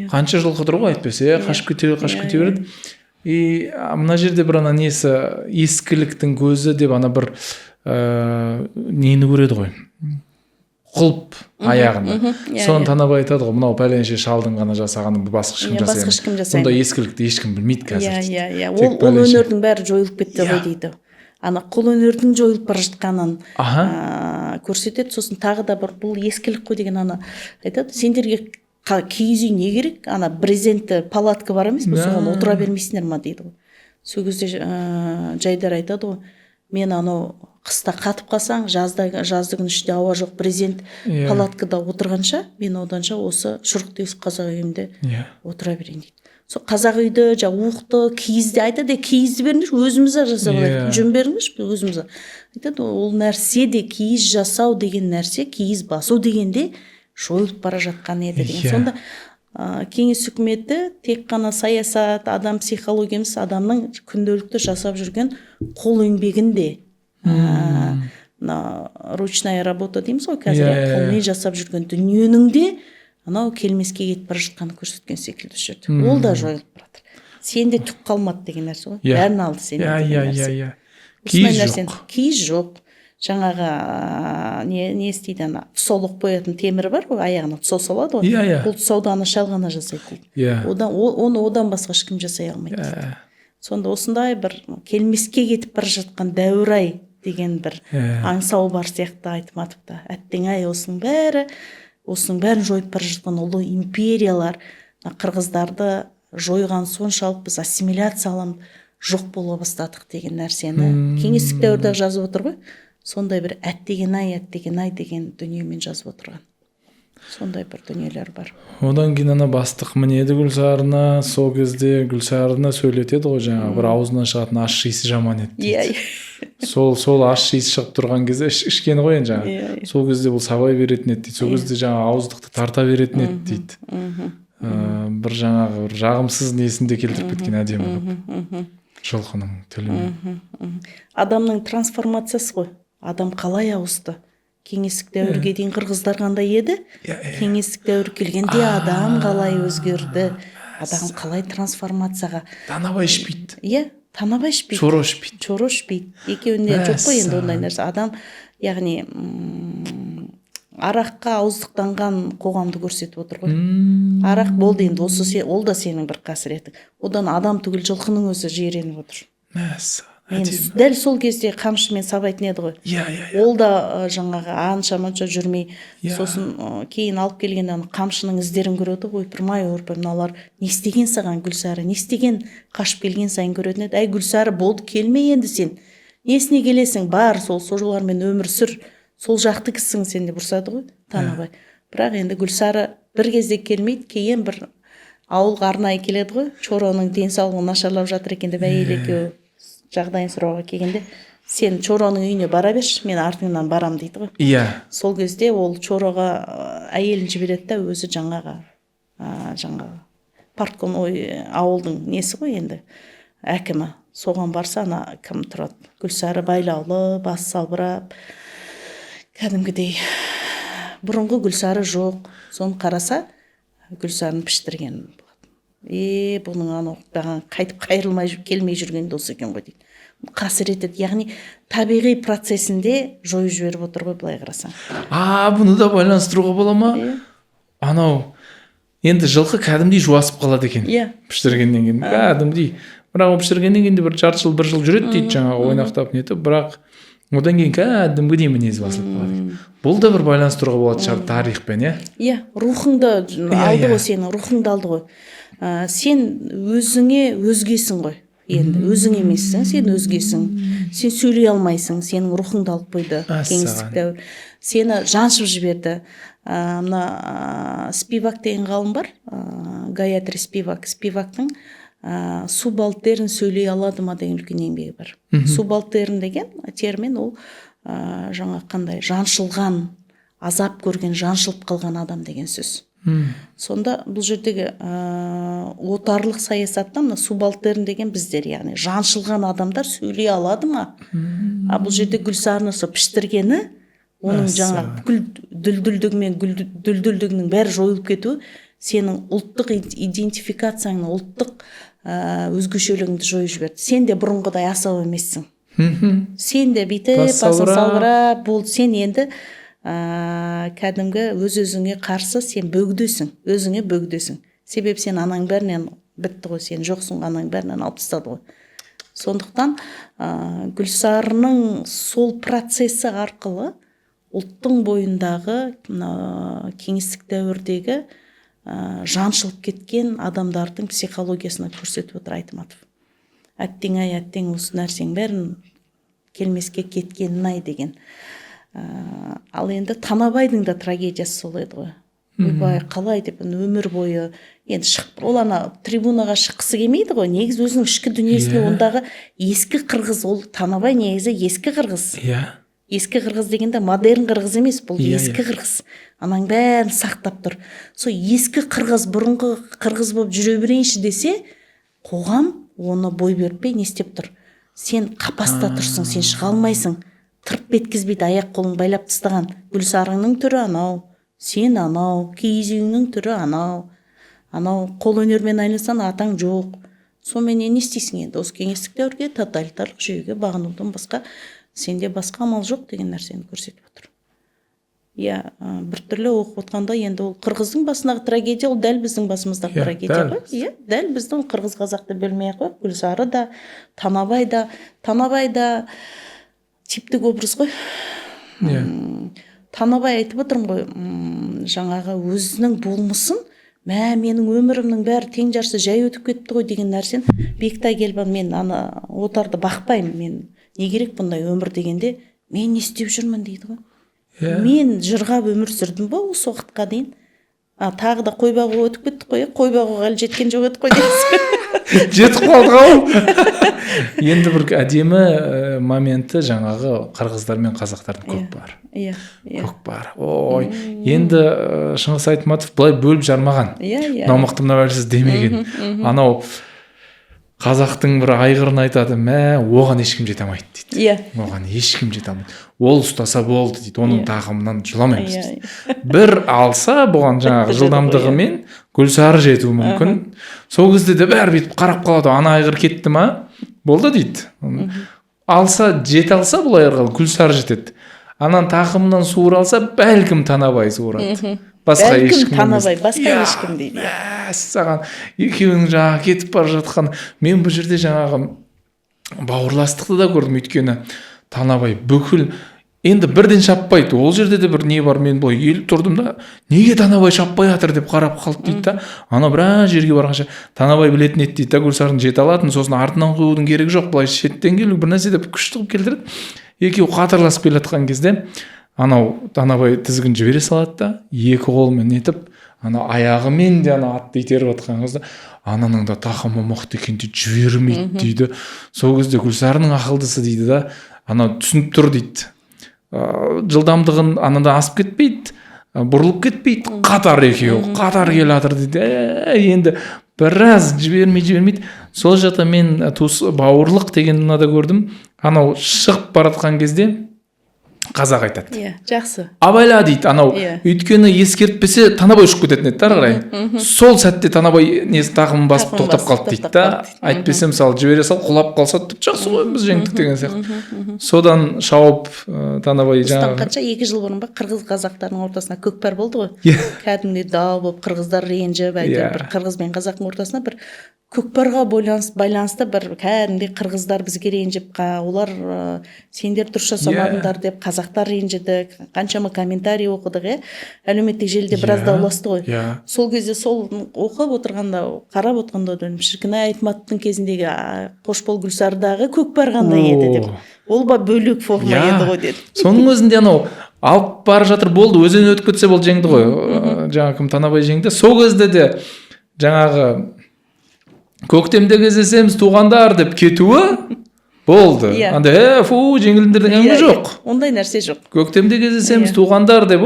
қанша жылқы тұр ғой әйтпесе, қашып кете береді. И мына жерде бір ана несі, ескіліктің көзі деп ана бір нені көреді ғой. Құлып аяғында. Соны Танабай айтады ғой, мынау пәленше шалдың ғана жасағанын басқа ешкім жасай алмайды. Сонда ескілікті ешкім білмейді қазір. Ол өнердің бәрі жойылып кетті ғой дейді. Ана қол өнердің жойылып бара жатқанын көрсетеді. Сосын тағы да бір бұл ескілік қой деген ана айтады. Сендерге киіз үй не керек? Ана брезентті палатка бар емес пе? Соған отыра бермейсіңдер ма дейді ғой. Сол кезде Жайдар айтады ғой, мен анау қыста қатып қалсаң, жаздың ішінде ауа жоқ брезент палаткада отырғанша, мен оданша осы шұрық тесік қазақ үйімде отыра берейін дейді. Сол қазақ үйді, уықты, киізді айтады, киізді беріңдерші, өзіміз жасап алайық, жүн беріңдерші, өзіміз. Айтады, ол нәрсе де киіз жасау деген нәрсе, киіз басу дегенде жойылып бара жатқан еді деген. Сонда кеңес үкіметі тек қана саясат, адам психологиясы, адамның күнделікті жасап жүрген қол еңбегінде, ручная работа дейміз ғой қазір, қолмен жасап жүрген дүниенің де анау келмеске кетіп бара жатқанын көрсеткен секілді жүрді. Ол да жойылып барады. Сенде түк қалмады деген нәрсе ғой. Бәрін алды сенде деген нәрсе. Киіз жоқ. Жаңағы не істейді, ана тұсаулық қоятын темір бар ғой, аяғына тұсау салады ғой. Ол тұсауды ана шал ғана жасайды дейді. Оны одан басқа ешкім жасай алмайды дейді. Сонда осындай бір келмеске кетіп бара жатқан дәуір-ай деген бір аңсау бар сияқты айтматыпты. Әттең-ай, осының бәрін жойып бара жатқан ұлы империялар, қырғыздарды жойған соншалық біз ассимиляцияланып жоқ бола бастадық деген нәрсені кеңестік дәуірде жазып отыр ғой. Сондай бір әттеген-ай деген дүниемен жазып отырған. Сондай бір дүниелер бар. Одан кейін ана бастық мінеді Гүлсарына, сол кезде Гүлсарына сөйлетеді ғой, жаңағы бір аузынан шығатын ащы иісі жаман еді дейді. Сол ащы иіс шығып тұрған кезде ішкені ғой енді жаңағы. Сол кезде бұл сабай беретін еді дейді. Сол кезде жаңағы ауыздықты тарта беретін еді дейді. Бір жаңағы жағымсыз несінде келтіріп кеткен әдемі қылып. Жылқының тілімен. Адамның трансформациясы ғой. Адам қалай ауысты? Кеңестік дәуірге дейін қырғыздар қандай еді? Кеңестік дәуір келгенде адам қалай өзгерді? Адам қалай трансформацияға? Танабай ішпейді. Танабай ішпейді. Чоро ішпейді. Екеуінде жоқ қой енді ондай нәрсе. Адам, яғни араққа ауыздықтанған қоғамды көрсетіп отыр ғой. Арақ болды енді, ол да сенің бір қасіретің. Одан адам түгіл жылқының өзі жиреніп отыр. Дәл сол кезде қамшымен сабайтын еді ғой. Ол да жаңағы анша-манша жүрмей, сосын кейін алып келгенде қамшының іздерін көреді ғой. Ойпырмай, мыналар не істеген саған Гүлсары, не істеген, қашып келген сайын көретін еді. Әй Гүлсары, болды, келме енді сен. Несіне келесің? Бар, сол жолдармен өмір сүр. Сол жақты кісің сен деп ұрсады ғой Танабай. Бірақ енді Гүлсары бір кезде келмейді, кейін бір ауылға арнайы келеді ғой. Чороның денсаулығы нашарлап жатыр екен деп әйел екеуі жағдайын сұрауға келгенде, сен Чороның үйіне бара берші, мен артыңнан барам дейді ғой. Сол кезде ол Чороға әйелін жібереді да өзі жаңағы партком ауылдың несі ғой енді, әкімі. Соған барса, ана кім тұрады? Гүлсары байлаулы, бас салбырап, кәдімгідей бұрынғы Гүлсары жоқ. Соны қараса, Гүлсарын піштірген болады. Бұның анау қайтып қайырылмай келмей жүрген дос екен ғой дейді. Қасірет еді. Яғни табиғи процесінде жойып жіберіп отыр ғой былай қарасаң. Бұны да байланыстыруға бола ма? Анау енді жылқы кәдімгідей жуасып қалады екен. Піштіргеннен кейін кәдімгідей. Бірақ піштіргеннен кейін бір жарты жыл, бір жыл жүреді дейді жаңағы ойнақтап нетіп, бірақ одан кейін кәдімгідей мінез басылып қалады. Бұл да бір байланыстыруға болады шығар тарихпен, рухыңды алды ғой, сенің рухыңды алды ғой. Сен өзіңе өзгесің ғой. Енді өзің емессің, сен өзгесің. Сен сөйлей алмайсың, сенің рухыңды алып қойды кеңестік дәуір. Сені жаншып жіберді. Мына Спивак деген ғалым бар, Гаятри Спивак. Спивактың субалтерн сөйлей алады ма деген үлкен еңбегі бар. Субалтерн деген термин ол жаңа қандай жаншылған, азап көрген, жаншылып қалған адам деген сөз. Сонда бұл жердегі отарлық саясатта мына субалтерн деген біздер, яғни жаншылған адамдар сөйлей алады ма? Бұл жерде Гүлсарыны сол піштіргені, оның жаңағы бүкіл дүлдүлдігі мен дүлдүлдігінің бәрі жойылып кетуі сенің ұлттық идентификацияңның, ұлттық өзгешелігіңді жойып жіберді. Сен де бұрынғыдай асау емессің. Сен де бүйтіп басың салбырап болды. Сен енді кәдімгі өз-өзіңе қарсы сен бөгдесің, өзіңе бөгдесің. Себебі сен анаң бәрінен бітті ғой, сен жоқсың, анаң бәрінен алып тастады ғой. Сондықтан Гүлсарының сол процесі арқылы ұлттың бойындағы кеңестік дәуірдегі жаншылып кеткен адамдардың психологиясына көрсетіп отыр Айтматов. Әттең-ай, әттең, осы нәрсең бәрін келмеске кеткенін-ай деген. Ал енді Танабайдың да трагедиясы сол еді ғой. Ойбай, қалай деп өмір бойы енді ол трибунаға шыққысы келмейді ғой. Негізі өзінің ішкі дүниесіне ондағы ескі қырғыз, ол Танабай негізі ескі қырғыз. Ескі қырғыз дегенде модерн қырғыз емес, бұл ескі қырғыз. Анаң бәрін сақтап тұр. Сол ескі қырғыз, бұрынғы қырғыз болып жүре берейінші десе, қоғам оны бой берпей не істеп тұр? Сен қапаста тұрсың, сен шыға алмайсың. Тырп еткізбейді, аяқ қолын байлап тастаған. Гүлсарыңның түрі анау, сен анау, киіз үйіңнің түрі анау, қол өнермен айналысқан атаң жоқ. Сонымен не істейсің енді? Осы кеңестік дәуірге, тоталитарлық жүйеге бағынудан басқа сенде басқа амал жоқ деген нәрсені көрсетіп отыр. Біртүрлі оқып отқанда енді ол қырғыздың басындағы трагедия, ол дәл біздің басымыздағы трагедия ғой. Дәл біздің қырғыз қазақты бөлмей ақ қой. Гүлсары да, Танабай да типтік образ ғой. Танабай айтып отырмын ғой, жаңағы өзінің болмысын, менің өмірімнің бәрі тең жарсы жай өтіп кетті ғой деген нәрсен Бектай келбан, мен отарды бақпаймын, мен не керек бұндай өмір дегенде, мен не істеп жүрмін дейді ғой. Мен жырғап өмір сүрдім ба осы уақытқа дейін? Тағы да қой бағуға өтіп кеттік қой, қой бағуға әлі жеткен жоқ еді қой дейсің. Жетіп қалдық ау. Енді бір әдемі моменті жаңағы қырғыздар мен қазақтардың көп бар. Көп бар. Ой, енді Шыңғыс Айтматов былай бөліп жармаған. Мынау мықты, мынау әлсіз демеген. Анау қазақтың бір айғырын айтады, оған ешкім жете алмайды дейді. Оған ешкім жете алмайды. Ол ұстаса болды дейді, оның тағымынан жыламаймыз дейді. Бір алса, бұған жаңағы жылдамдығымен Гүлсары жетуі мүмкін. Сол кезде де бәрі бүйтіп қарап қалады, ана айғыр кетті ма? Болды дейді. Алса, жете алса, бұл айғырға Гүлсары жетеді. Анан тағымынан суыр алса, бәлкім Танабай суырады. Басқа ешкім емес. Басқа ешкім дейді. Саған екеуінің жаңағы кетіп бара жатқан, мен бұл жерде жаңағы бауырластықты да көрдім, өйткені Танабай бүкіл енді бірден шаппайды. Ол жерде де бір не бар, мен былай еліп тұрдым да, неге Танабай шаппай жатыр деп қарап қалды дейді да. Ана біраз жерге барғанша Танабай білетін еді дейді да, Гүлсарын жете алатын, сосын артынан қоюдың керегі жоқ, былай шеттен келу бір нәрсе деп күшті қылып келтіреді. Екеуі қатарласып келе жатқан кезде анау Танабай тізгін жібере салады да, екі қолымен нетіп, ана аяғымен де ана атты итеріп жатқан кезде, ананың да тақымы мықты екен дейді, жібермейді дейді. Сол кезде Гүлсарының ақылдысы дейді да, ана түсініп тұр дейді. Жылдамдығын анада асып кетпейді, бұрылып кетпейді, қатар екеуі, қатар келе жатыр дейді. Енді біраз жібермейді. Сол жақта мен бауырлық деген мынада көрдім. Анау шығып баратқан кезде қазақ айтады. Жақсы. Абайла дейді, анау. Өйткені ескертпесе Танабай ұшып кететін еді қарай. Сол сәтте Танабай несі тағымын басып тоқтап қалды дейді да. Айтпесе мысалы жібере сал, құлап қалса жақсы ғой, біз жеңдік деген сияқты. Содан шауып Танабай жаңағы. Қанша 2 жыл бұрын ба қырғыз қазақтарының ортасына көкпар болды ғой. Кәдімгідей дау болып қырғыздар ренжіп, бір қырғыз бен қазақтың ортасына бір көкпарға байланысты бір кәдімгідей қырғыздар бізге ренжіп, олар сендер дұрыс жасамадыңдар деп қазақтар ренжіді, қаншама комментарий оқыдық, әлеуметтік желіде біраз дауласты ғой. Сол кезде сол оқып отырғанда, қарап отырғанда шіркін Айтматовтың кезіндегі қош бол Гүлсардағы көкпар қандай еді деп. Ол ба бөлек форма еді ғой деді. Соның өзінде анау алып бара жатыр, болды, өзен өтіп кетсе болды, жеңді ғой. Жаңағы кім, Танабай жеңді. Сол кезде де жаңағы көктемде кездесеміз туғандар деп кетуі болды. Иә. Анда фу жеңілдер деген әңгіме жоқ. Ондай нәрсе жоқ. Көктемде кездесеміз туғандар деп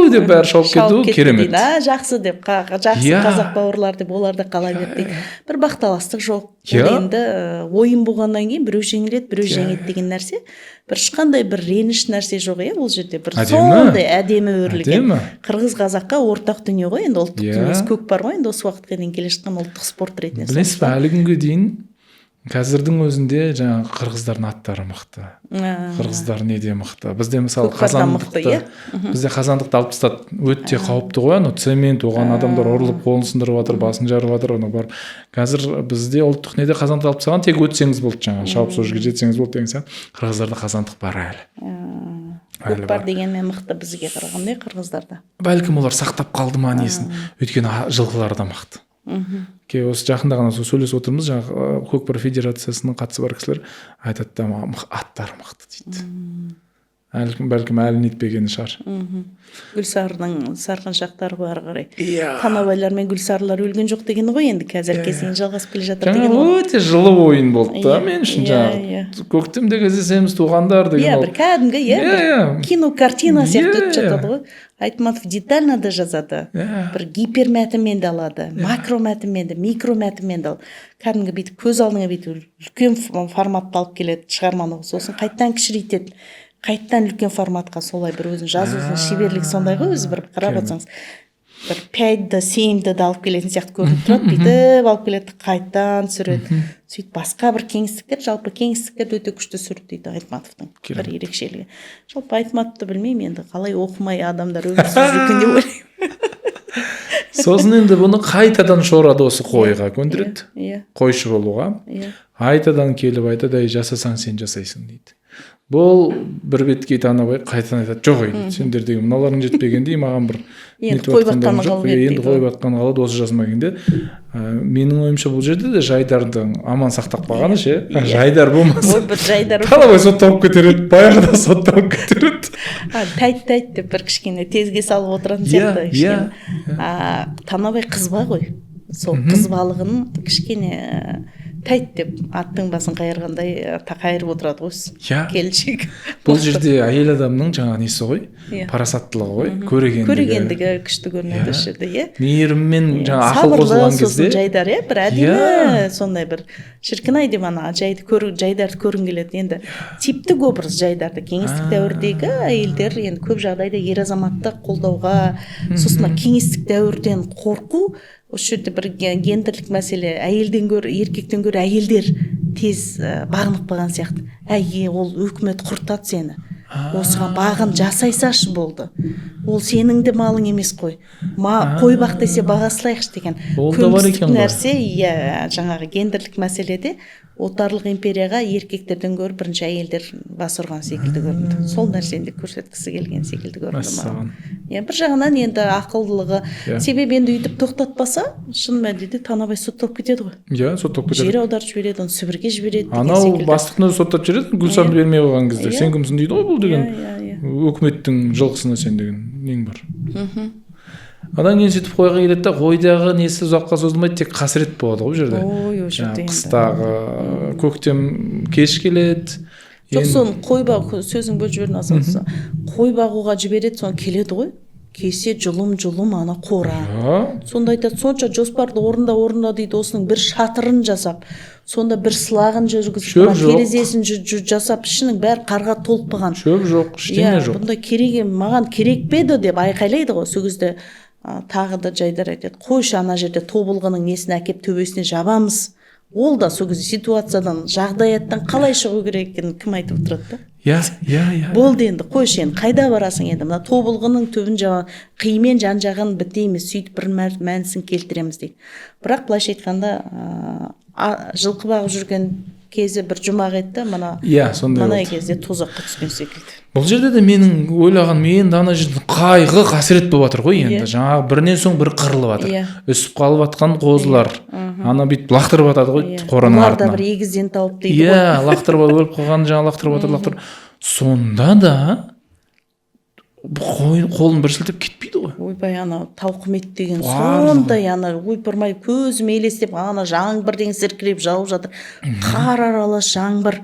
деп бәрі шауып кетті, кетті керемет. дейді. Жақсы деп, жақсы Иә. қазақ бауырлар деп олар да қала берді дейді. Бір бақталастық жоқ. Иә. Ол енді ойын болғаннан кейін біреу жеңіледі, біреу жеңеді деген нәрсе. Бір ешқандай бір реніш нәрсе жоқ, иә, ол жерде. Бір сондай әдемі өрілген. Қырғыз қазаққа ортақ дүние ғой, енді ұлттық дүниесі көп бар ғой, енді осы уақытқа дейін келе жатқан ұлттық спорт ретінде. Білесіз бе, әлі күнге дейін қазірдің өзінде жаңағы қырғыздардың аттары мықты. Қырғыздар неде мықты. Бізде мысалы қазандықты, бізде қазандықты алып тастады. Өте қауіпті ғой, ана цемент оған адамдар ұрылып қолын сындырып жатыр, басын жарып жатыр, оны бар. Қазір бізде ұлттық неде қазандық алып тастаған, тек өтсеңіз болды жаңағы, шауып сол жерге жетсеңіз болды деген сияқты. Қырғыздарда қазандық бар әлі. Көп бар дегенмен мықты бізге қарағанда қырғыздарда. Бәлкім олар сақтап қалды ма несін. Өйткені жылқылары да мықты. Осы жақында ғана сөйлесіп отырмыз, жаңағы көкпар федерациясының қатысы бар кісілер айтады да аттары мықты дейді. Бәлкім әлі нетпегені шығар. Гүлсарының сарқыншақтары бар қарай. Танабайлар мен Гүлсарлар өлген жоқ дегені ғой, енді қазір кезең жалғасып келе жатыр деген ғой. Өте жылы ойын болды да мен үшін жаңағы. Көктемде кездесеміз туғандар деген. Бір кәдімгі кино картина сияқты өтіп жатады ғой. Айтматов детально да жазады. Бір гипермәтінмен де алады, макромәтінмен де, микромәтінмен де алады. Кәдімгі бүйтіп көз алдыңа бүйтіп үлкен форматты алып келеді шығарманы, сосын қайттан кішірейтеді. Қайттан үлкен форматқа солай бір өзін жазудың шеберлігі сондай ғой, өзі бір қарап отырсаңыз. Бір 5-ді, 7-ді алып келетін сияқты көрініп тұрады, бүйтіп алып келеді, қайттан түсіреді. Сөйтіп басқа бір кеңістіктер, жалпы кеңістіктер өте күшті түсірді дейді Айтматовтың бір ерекшелігі. Жалпы Айтматовты білмеймін енді, қалай оқымай адамдар өмір сүріп екен деп ойлаймын. Сосын енді бұны қайтадан шорады осы қойға көндіреді. Қойшы болуға. Айтадан келіп айтады, жасасаң сен жасайсың дейді. Бұл бір беткей Танабай қайтадан айтады, жоқ дейді, сендер деген мыналарың жетпегенде маған бір енді қойбатқан қалып еді. Енді қойбатқан қалады осы жазмагенде. Менің ойымша бұл жерде де жайдардың аман сақтап қалғаны ше. Жайдар болмаса. Ой, бір жайдар. Танабай сотталып кетереді, баяғыда сотталып кетереді. Тайт деп бір кішкене тезге салып отыратын сияқты кішкене. Танабай қызба ғой. Сол қызбалығын кішкене тайт деп аттың басын қайырғандай қайырып отырады ғой келіншек. Бұл жерде әйел адамның жаңа несі ғой, парасаттылығы ғой, көрегендігі күшті көрінеді осы жерде, иә. Мейіріммен жаңа ақыл қосылған кезде. Жайдар, иә, бір әдемі сондай бір шіркін-ай деп ана жайдарды көргің келеді. Енді типтік образ жайдарды кеңестік дәуірдегі әйелдер енді көп жағдайда ер азаматты қолдауға, сосын кеңестік дәуірден қорқу. Осы жерде бір гендерлік мәселе, әйелден гөрі, еркектен гөрі әйелдер тез бағынып қалған сияқты. Ол өкімет құртады сені. Осыған бағын жасайсашы болды. Ол сенің де малың емес қой. Қой бақ десе бағасылайықшы деген көмістік нәрсе, жаңағы гендерлік мәселеде отарлық империяға еркектерден гөрі бірінші әйелдер бас ұрған секілді көрінді. Сол нәрсені көрсеткісі келген секілді көрінді маған. Бір жағынан енді ақылдылығы, себебі енді үйтіп тоқтатпаса, шын мәнінде Танабай сотталып кетеді ғой. Сотталып кетеді. Жер аударып жібереді, оны Сібірге жібереді. Анау бастықтың өзі соттап жібереді, Гүлсарды бермей қойған кезде. Сен кімсің дейді ғой бұл деген. Өкіметтің жылқысына сен деген нең бар. Одан кейін сөйтіп қойға келеді да, қойдағы несі ұзаққа созылмайды, тек қасірет болады ғой жерде. Қыстағы көктем кеш келеді. Жоқ, соны қой бағу, сөзің бөліп жібердің азалса. Қой бағуға жібереді, соны келеді ғой. Кесе жұлым ана қора. Сонда айтады, сонша жоспарды орында дейді, осының бір шатырын жасап, сонда бір сылағын жүргізіп, терезесін жасап, ішінің бәрі қарға толып қалған. Шөп жоқ, ештеңе жоқ. Бұнда маған керек пе еді деп айқайлайды ғой. Сол кезде тағы да жайдар айтады, қойшы ана жерде тобылғының несін әкеп төбесіне жабамыз. Ол да сол кезде ситуациядан, жағдаяттан қалай шығу керек екенін кім айтып отырады да? Болды енді, қойшы енді, қайда барасың енді? Мына тобылғының түбін қимен жан-жағын бітейміз, сөйтіп бір мәнісін келтіреміз дейді. Бірақ былайша айтқанда, жылқы бағып жүрген кезі бір жұмақ еді, мына кезде тозаққа түскен секілді. Бұл жерде де менің ойлаған, мен ана жерде қайғы, қасірет болып жатыр ғой енді. Жаңағы бірінен соң бір қырылып жатыр. Үсіп қалып жатқан қозылар. Ана бүйтіп лақтырып жатады ғой қораның артына. Олар да бір егізден тауып дейді ғой. Лақтырып өліп қалған, жаңа лақтырып жатыр. Сонда да қолын бір сілтеп кетпейді ғой. Ойбай, ана тауқымет деген сондай, ойпырмай көзім елестеп, ана жаңбыр деген сіркіреп жауып жатыр. Қар аралас жаңбыр.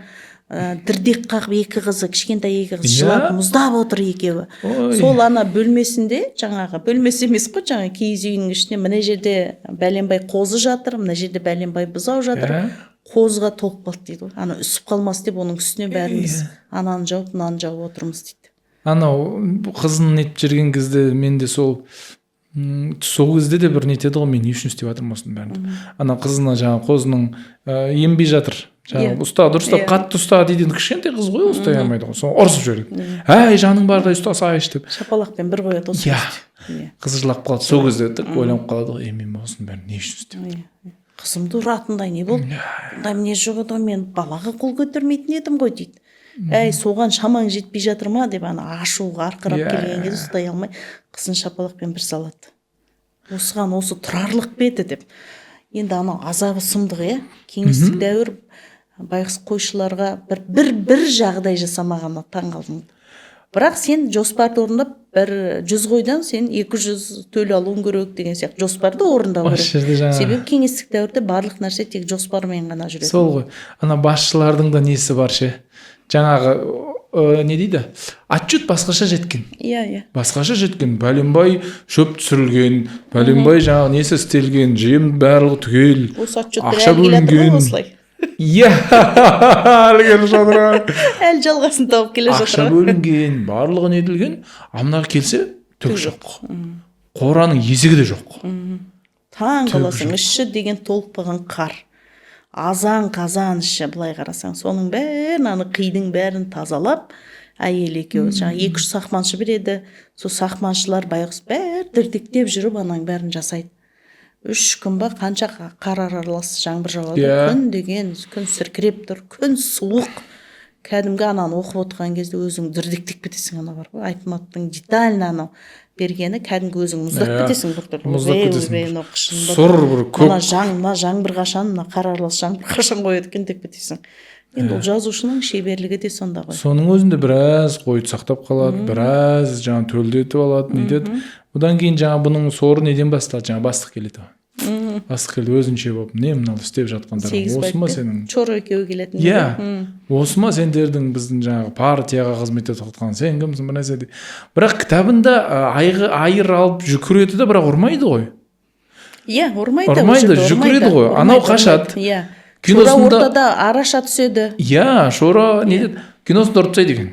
дірдек қағып екі қызы, кішкентай екі қыз Иә. жылап мұздап отыр екеуі. Ой. Сол ана бөлмесінде, жаңағы бөлмесі емес қой, жаңағы киіз үйінің ішінде мына жерде бәленбай қозы жатыр, мына жерде бәленбай бұзау жатыр. Иә. Қозыға толып қалды дейді ғой. Ана үсіп қалмас деп оның үстіне бәріміз ананы жауып, мынаны жауып отырмыз дейді. Анау қызын нетіп жүрген кезде менде сол кезде де бір нетеді ғой, мен не үшін істеп жатырмын осының бәрін. Ана қызына жаңағы қозының ембей жатыр. Жаңағы ұста, дұрыстап қатты ұста дейді. Кішкентай қыз ғой, ұстай алмайды ғой. Соны ұрсып жібереді. Әй, жаның бардай ұстасайшы деп. Шапалақпен бір қояды осы. Қыз жылап қалады. Сол кезде ойланып қалады ғой, мен осының бәрін не үшін істеп. Қызымды ұратындай не болды? Бұндай не жоқ еді, мен балаға қол көтермейтін едім ғой дейді. Әй, соған шамаң жетпей жатыр ма деп ана ашуға арқырап келген кезде ұстай алмай қызын шапалақпен бір салады. Осыған осы тұрарлық беті деп. Енді анау азабы сұмдық, иә. Кеңестік дәуір байғұс қойшыларға бір жағдай жасамағанына таң қалдым. Бірақ сен жоспарды орындап, 100 қойдан сен 200 төле алуың керек деген сияқты жоспарды орындау керек. Себебі кеңестік дәуірде барлық нәрсе тек жоспармен ғана жүреді. Сол ғой. Ана басшылардың да несі бар ше. Жаңағы не дейді? Отчет басқаша жеткен. Иә. Басқаша жеткен. Бәленбай шөп түсірілген, бәленбай жаңағы несі істелген, жем барлығы түгел. Осы отчеттер әлі келе жатыр осылай. Иә, әлі келе жатыр. Әлі жалғасын тауып келе жатыр. Ақша бөлінген, барлығы нетілген. Амнаға келсе, түк жоқ. Қораның есігі де жоқ. Таң қаласың, іші деген толықпаған қар. Азан қазан іші, былай қарасаң, соның бәрін, аны қидың бәрін тазалап, әйел екеуі, жаңа 2-3 сақманшы береді. Сол сақманшылар байғұс бәрі дірдектеп жүріп, ананың бәрін жасайды. 3 күн ба қанша қар аралас жаңбыр жауады. Күн деген, күн сіркіреп тұр, күн суық. Кәдімгі ананы оқып отырған кезде өзің дірдектеп кетесің, ана бар ғой, Айтматтың детально анау бергені, кәдімгі өзің мұздап кетесің. Мұздап кетесің. Сұр бір көк. Мына жаңбыр қашан, мына қар аралас жаңбыр қашан қояды екен деп кетесің. Енді ол жазушының шеберлігі де сонда ғой. Соның өзінде біраз қойды сақтап қалады, біраз жаңа төлдетіп алады, нетеді. Одан кейін жаңа бұның соры неден басталды? Жаңа бастық келеді. Бастық келді өзінше болып, не мынау істеп жатқандар? Осы ма сенің? Чоро екеуі келетін. Иә. Осы ма сендердің біздің жаңағы партияға қызмет етіп жатқан? Сен кімсің бір нәрсе дейді. Бірақ кітабында айыр алып жүгіреді де, бірақ ұрмайды ғой. Иә, ұрмайды. Ұрмайды, жүгіреді ғой. Анау қашады. Иә. Шора ортада араша түседі. Иә, Шора не деді? Киносында ұрып тастайды екен.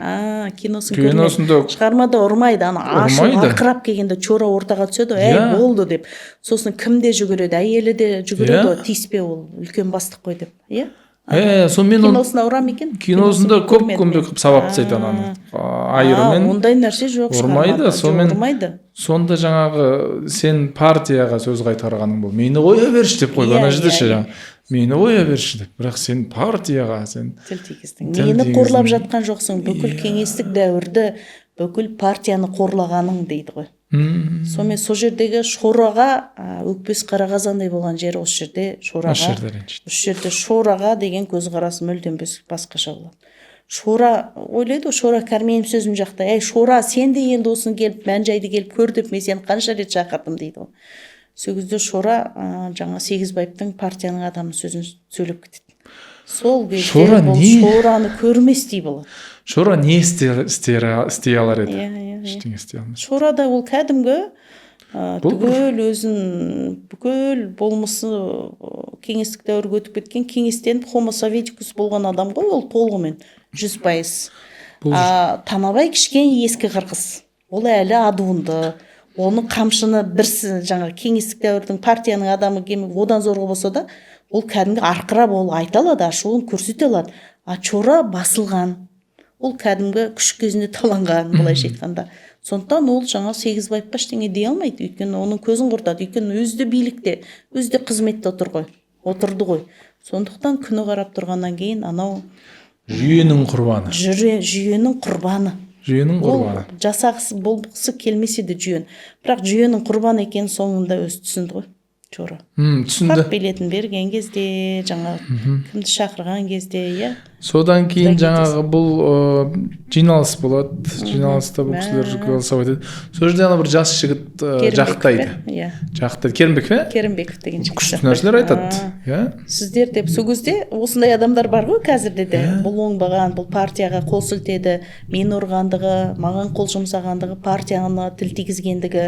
Киносын көрмеді. Шығармада ұрмайды, ана ашу арқырап келгенде Чора ортаға түседі, болды деп. Сосын кім де жүгіреді, әйелі де жүгіреді, тиіспе, ол үлкен бастық қой деп. Иә? Киносында ұрам екен? Киносында көп сабап тастайды ананы. Айырымен. Ондай нәрсе жоқ шығармада. Ұрмайды. Сонда жаңағы сен партияға сөз қайтарғаның бұл. Мені қоя берші деп қойып, ана жерде ше жаңағы. Мені қоя берші деп. Бірақ сен партияға, сен тіл тигіздің. Нені қорлап жатқан жоқсың? Бүкіл кеңестік дәуірді, бүкіл партияны қорлағаның дейді ғой. Сонымен сол жердегі Шораға өкпес қара қазандай болған жері осы жерде Шораға. Осы жерде Шораға деген көзқарасы мүлдем басқаша болады. Шора ойлайды, Шора кәрменім сөзім жақта. Әй, Шора, сен де енді осыны келіп, мән-жайды келіп көр деп, мен сені қанша рет шақырдым дейді ғой. Сол кезде Шора жаңа Сегізбаевтың партияның адамының сөзін сөйлеп кетеді. Сол кезде бұл Шораны көрместей болады. Шора не істей алар еді? Ештеңе істей алмайды. Шорада ол кәдімгі түгел өзін, бүкіл болмысы кеңестік дәуірге өтіп кеткен, кеңестен хомо советикус болған адам ғой, ол толығымен 100%. Танабай кішкене ескі қырғыз. Ол әлі адуынды. Оның қамшыны бірсі жаңа кеңестік дәуірдің партияның адамы кеміп одан зорғы болса да, ол кәдімгі арқырап ол айта алады, ашуын көрсете алады. Чора басылған. Ол кәдімгі күшік кезінде таланған, былайша айтқанда. Сондықтан ол жаңа Сегізбаевқа ештеңе дей алмайды. Өйткені оның көзін құртады. Өйткені өзі де билікте, өзі де қызметте отырды ғой. Сондықтан күні қарап тұрғаннан кейін анау жүйенің құрбаны. Жүйенің құрбаны. Жүйенің құрбаны. Ол жасағысы болғысы келмесе де жүйен. Бірақ жүйенің құрбаны екенін соңында өзі түсінді ғой. Чоро. Түсінді. Парт билетін берген кезде, жаңағы кімді шақырған кезде, иә. Содан кейін жаңағы бұл жиналыс болады. Жиналыста бұл кісілер голосовать етеді. Сол жерде ана бір жас жігіт жақтайды. Иә. Жақтайды. Керімбек пе? Керімбеков деген жігіт. Күшті нәрселер айтады. Иә. Сіздер деп сол кезде осындай адамдар бар ғой қазірде де. Бұл оңбаған, бұл партияға қол сілтеді, мен ұрғандығы, маған қол жұмсағандығы, партияны тіл тигізгендігі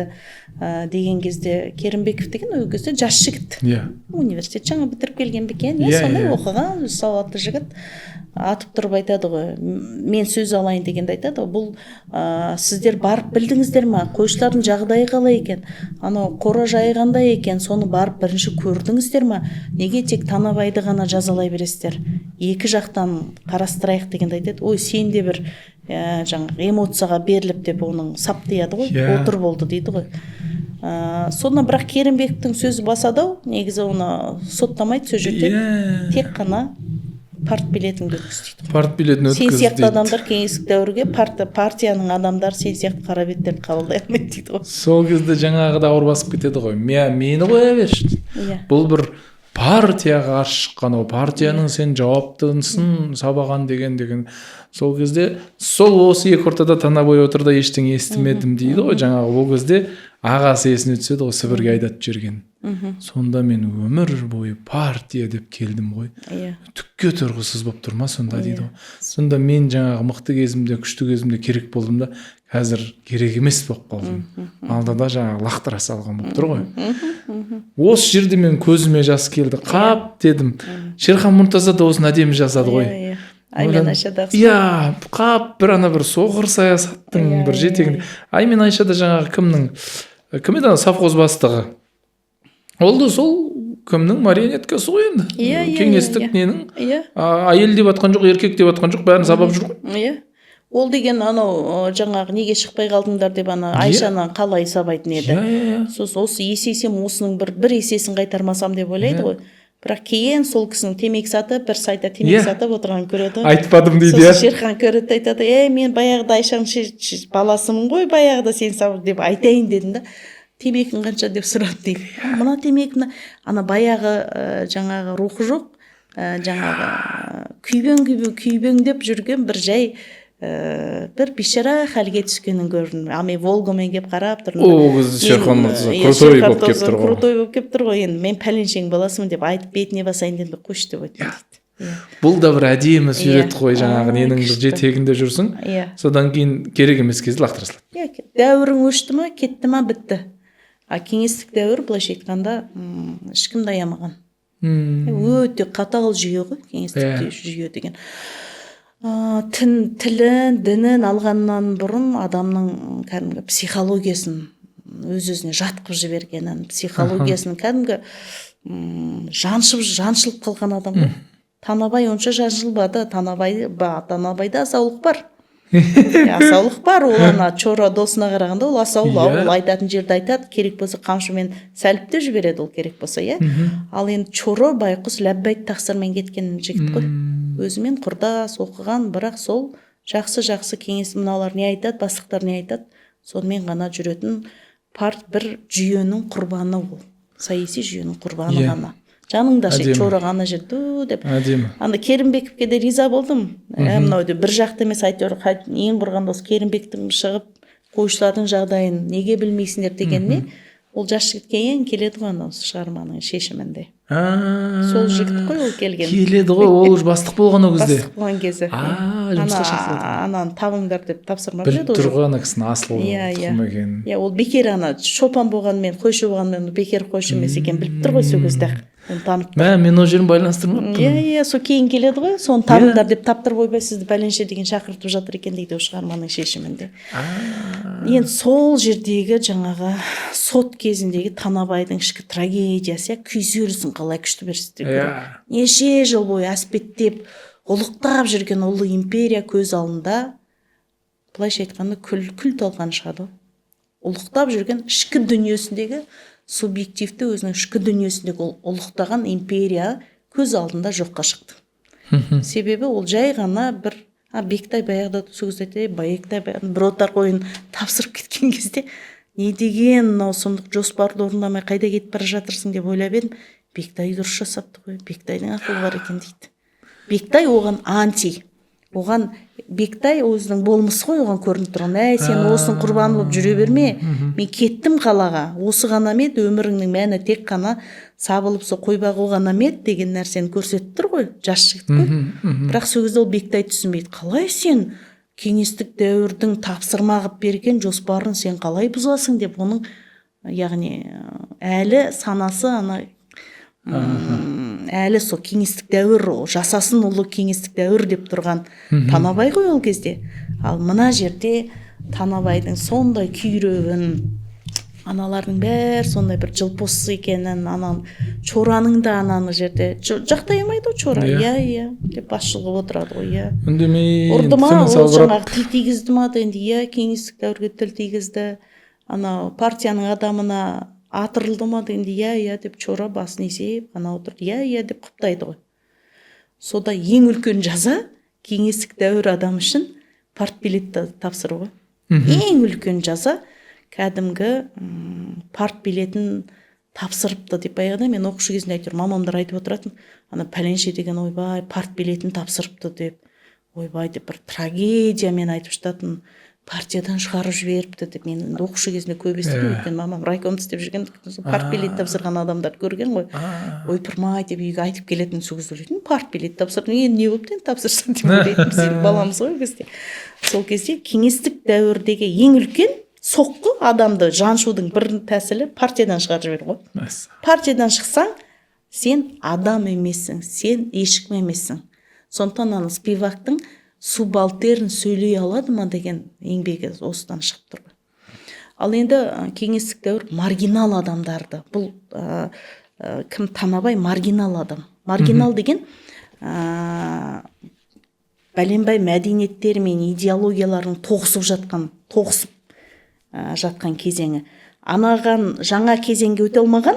деген кезде Керімбеков деген ол кезде жас жігіт. Иә. Университет жаңа бітіріп келген бекен, сондай оқыған, сауатты жігіт. Атып тұрып айтады ғой, мен сөз алайын дегенде айтады ғой, бұл сіздер барып білдіңіздер ма, қойшылардың жағдайы қалай екен, анау қора жайы қандай екен, соны барып бірінші көрдіңіздер ма, неге тек Танабайды ғана жазалай бересіздер, екі жақтан қарастырайық дегенде айтады. Ой, сен де бір жаңағы эмоцияға беріліп деп оның саптияды ғой, отыр болды дейді ғой. Соны бірақ Керімбектің сөзі басадау, негізі оны соттамайды сол жерде, тек қана парт билетін өткізді. Парт билетін өткізді. Сен сияқты адамдар кеңестік дәуірге партияның адамдары сен сияқты қара беттерді қабылдай алмайды дейді ғой. Сол кезде жаңағы да ауыр басып кетеді ғой. Мені қоя берші. Бұл бір партияға қарсы шыққан, ол партияның сен жауаптысын сабаған деген. Сол кезде сол осы екі ортада Танабай отырда ештеңе естімедім дейді ғой. Жаңағы ол кезде ағасы есіне түседі ғой, Сібірге айдатып жүрген. Сонда мен өмір бойы партия деп келдім ғой. Түкке тұрғысыз болып тұрма сонда дейді ғой. Сонда мен жаңағы мықты кезімде, күшті кезімде керек болдым да, қазір керек емес болып қалдым. Алдада жаңағы лақтыра салған болып тұр ғой. Осы жерде мен көзіме жас келді. Қап дедім. Шерхан Мұртаза да осыны әдемі жазады ғой. Аймен Айшадағы. Иә, қап бір ана бір соғыр саясаттың бір жетегінде. Аймен Айшада жаңағы кім еді совхоз бастығы. Ол да сол кімнің марионеткасы ғой енді. Кеңестік ненің. Әйел деп атқан жоқ, еркек деп атқан жоқ, бәрін сабап жүр ғой. Иә. Ол деген анау жаңағы неге шықпай қалдыңдар деп ана Айшаны қалай сабайтын еді. Сосын осы есесем осының бір есесін қайтармасам деп ойлайды ғой. Бірақ кейін сол кісінің темекі сатып, бір сайта темекі сатып отырғанын көреді. Айтпадым дейді. Сосын Шерхан көреді, айтады, мен баяғыда Айшаның баласымын ғой, баяғыда сен сабыр деп айтайын дедім да. Темекің қанша деп сұрады дейді. Мына темекіні ана баяғы жаңағы рухы жоқ, жаңағы күйбеңдеп жүрген бір жай бір бейшара халге түскенін көрдім. Мен Волгамен кеп қарап тұрмын. О, көзі Шерхан Мұртаза крутой болып кеп тұр ғой. Крутой болып кеп тұр ғой. Енді мен пәленшең баласымын деп айтып бетіне басайын дедім, қойшы деп айтты. Бұл да бір әдемі сурет қой, жаңағы ненің бір жетегінде жүрсің. Содан кейін керек емес кезде лақтыра салады. Дәуірің өшті ма, кетті ма, бітті. Кеңестік дәуір былайша айтқанда ешкімді аямаған. Өте қатал жүйе ғой, кеңестік жүйе деген. Тілін, дінін алғаннан бұрын адамның кәдімгі психологиясын өз-өзіне жатқып жібергенін, психологиясын кәдімгі жаншылып қалған адам ғой. Танабай онша жаншылбады. Танабайда асаулық бар. Асаулық бар, ол ана Чоро досына қарағанда ол асаул, ол айтатын жерді айтады, керек болса қамшымен сәліпте жібереді, ол керек болса, иә. Ал енді Чоро байқұс ләббайт тақсырмен кеткен жігіт қой. Өзімен құрдас оқыған, бірақ сол жақсы кеңес мыналар не айтады, бастықтар не айтады, сонымен ғана жүретін бір жүйенің құрбаны ол. Саяси жүйенің құрбаны ғана. Жаныңда Чоро ғана жүрді деп. Анда Керімбековке де риза болдым. Мынау бір жақты емес, әйтеуір ең бұрғанда осы Керімбектің шығып қойшылардың жағдайын неге білмейсіңдер дегеніне, ол жас жігітке ең келеді ғой осы шығарманың шешімінде. Сол жігіт қой ол келген. Келеді ғой, ол бастық болған ол кезде. Бастық болған кезі. Жұмысқа шақырды. Ананы табыңдар деп тапсырма береді. Біліп тұрған кісінің асыл тұқым екенін. Ол бекер ана шопан болғанмен, қойшы болғанмен бекер қойшы емес екен біліп тұр ғой сол кезде. Мен ол жерін байланыстырмаппын. Сол кейін келеді ғой, соны табыңдар деп таптырып ойбай сізді бәленше деген шақыртып жатыр екен дейді ол шығарманың шешімінде. Енді сол жердегі жаңағы сот кезіндегі Танабайдың ішкі трагедиясы, күйзелісін қалай күшті берсіздер. Неше жыл бойы әспеттеп, ұлықтап жүрген ұлы империя көз алдында, былайша айтқанда күл талқан шығады. Ұлықтап жүрген ішкі дүниесіндегі субъективті өзінің ішкі дүниесіндегі ұлықтаған империя көз алдында жоққа шықты. Себебі ол жай ғана бір Бектай баяғыда сөз айтты, Бектай бір отар қойын тапсырып кеткен кезде не деген мынау сұмдық жоспарды орындамай қайда кетіп бара жатырсың деп ойлап едім. Бектай дұрыс жасапты ғой, Бектайдың ақылы бар екен дейді. Бектай оған анти. Оған Бектай өзінің болмысы ғой, оған көрініп тұрған. Әй, сен осының құрбаны болып жүре берме. Мен кеттім қалаға. Осы ғана ма еді өміріңнің мәні тек қана сабылып со қой бағу ғана ма еді деген нәрсені көрсетіп тұр ғой, жас жігіт қой. Бірақ сол кезде ол Бектай түсінбейді. Қалай сен кеңестік дәуірдің тапсырма қылып берген жоспарын сен қалай бұзасың деп, оның яғни әлі санасы әлі сол кеңестік дәуір, жасасын ұлы кеңестік дәуір деп тұрған Танабай ғой ол кезде. Ал мына жерде Танабайдың сондай күйрегін, аналардың бәрі сондай бір жылпос екенін, Чораның да ананы жерде жақтай алмайды ғой Чора. Иә деп бас шұлғып отырады ғой. Үндемей, ұрды ма, ол жаңағы тіл тигізді ма енді, кеңестік дәуірге тіл тигізді, партияның адамына атырылды ма дегенде деп Чора басын изеп ана отырды, деп құптайды ғой. Сода ең үлкен жаза кеңестік дәуір адам үшін партбилетті тапсыру ғой. Ең үлкен жаза кәдімгі партбилетін тапсырыпты деп баяғыда мен оқушы кезінде әйтеуір мамамдар айтып отыратын, пәленше деген ойбай партбилетін тапсырыпты деп, ойбай деп бір трагедиямен айтып жататын, партиядан шығарып жіберіпті деп. Мен оқушы кезінде көп естідім, өйткені мамам райкомда істеп жүрген, партбилет тапсырған адамдарды көрген ғой. Ойпырмай деп үйге айтып келетін, сол кезде ойлайтын, партбилет тапсырдың, не болыпты енді тапсырса деп ойлайтын, біз баламыз ғой кезде. Сол кезде кеңестік дәуірдегі ең үлкен соққы адамды жаншудың бір тәсілі партиядан шығарып жіберу ғой. Партиядан шықсаң, сен адам емессің, сен ешкім емессің. Сондықтан Спивактың субалтерн сөйлей алады ма деген еңбегі осыдан шығып тұр. Ал енді кеңестік дәуір маргинал адамдарды, бұл кім? Танабай маргинал адам. Маргинал деген бәленбай мәдениеттер мен идеологиялардың тоғысып жатқан кезеңі. Анаған жаңа кезеңге өте алмаған,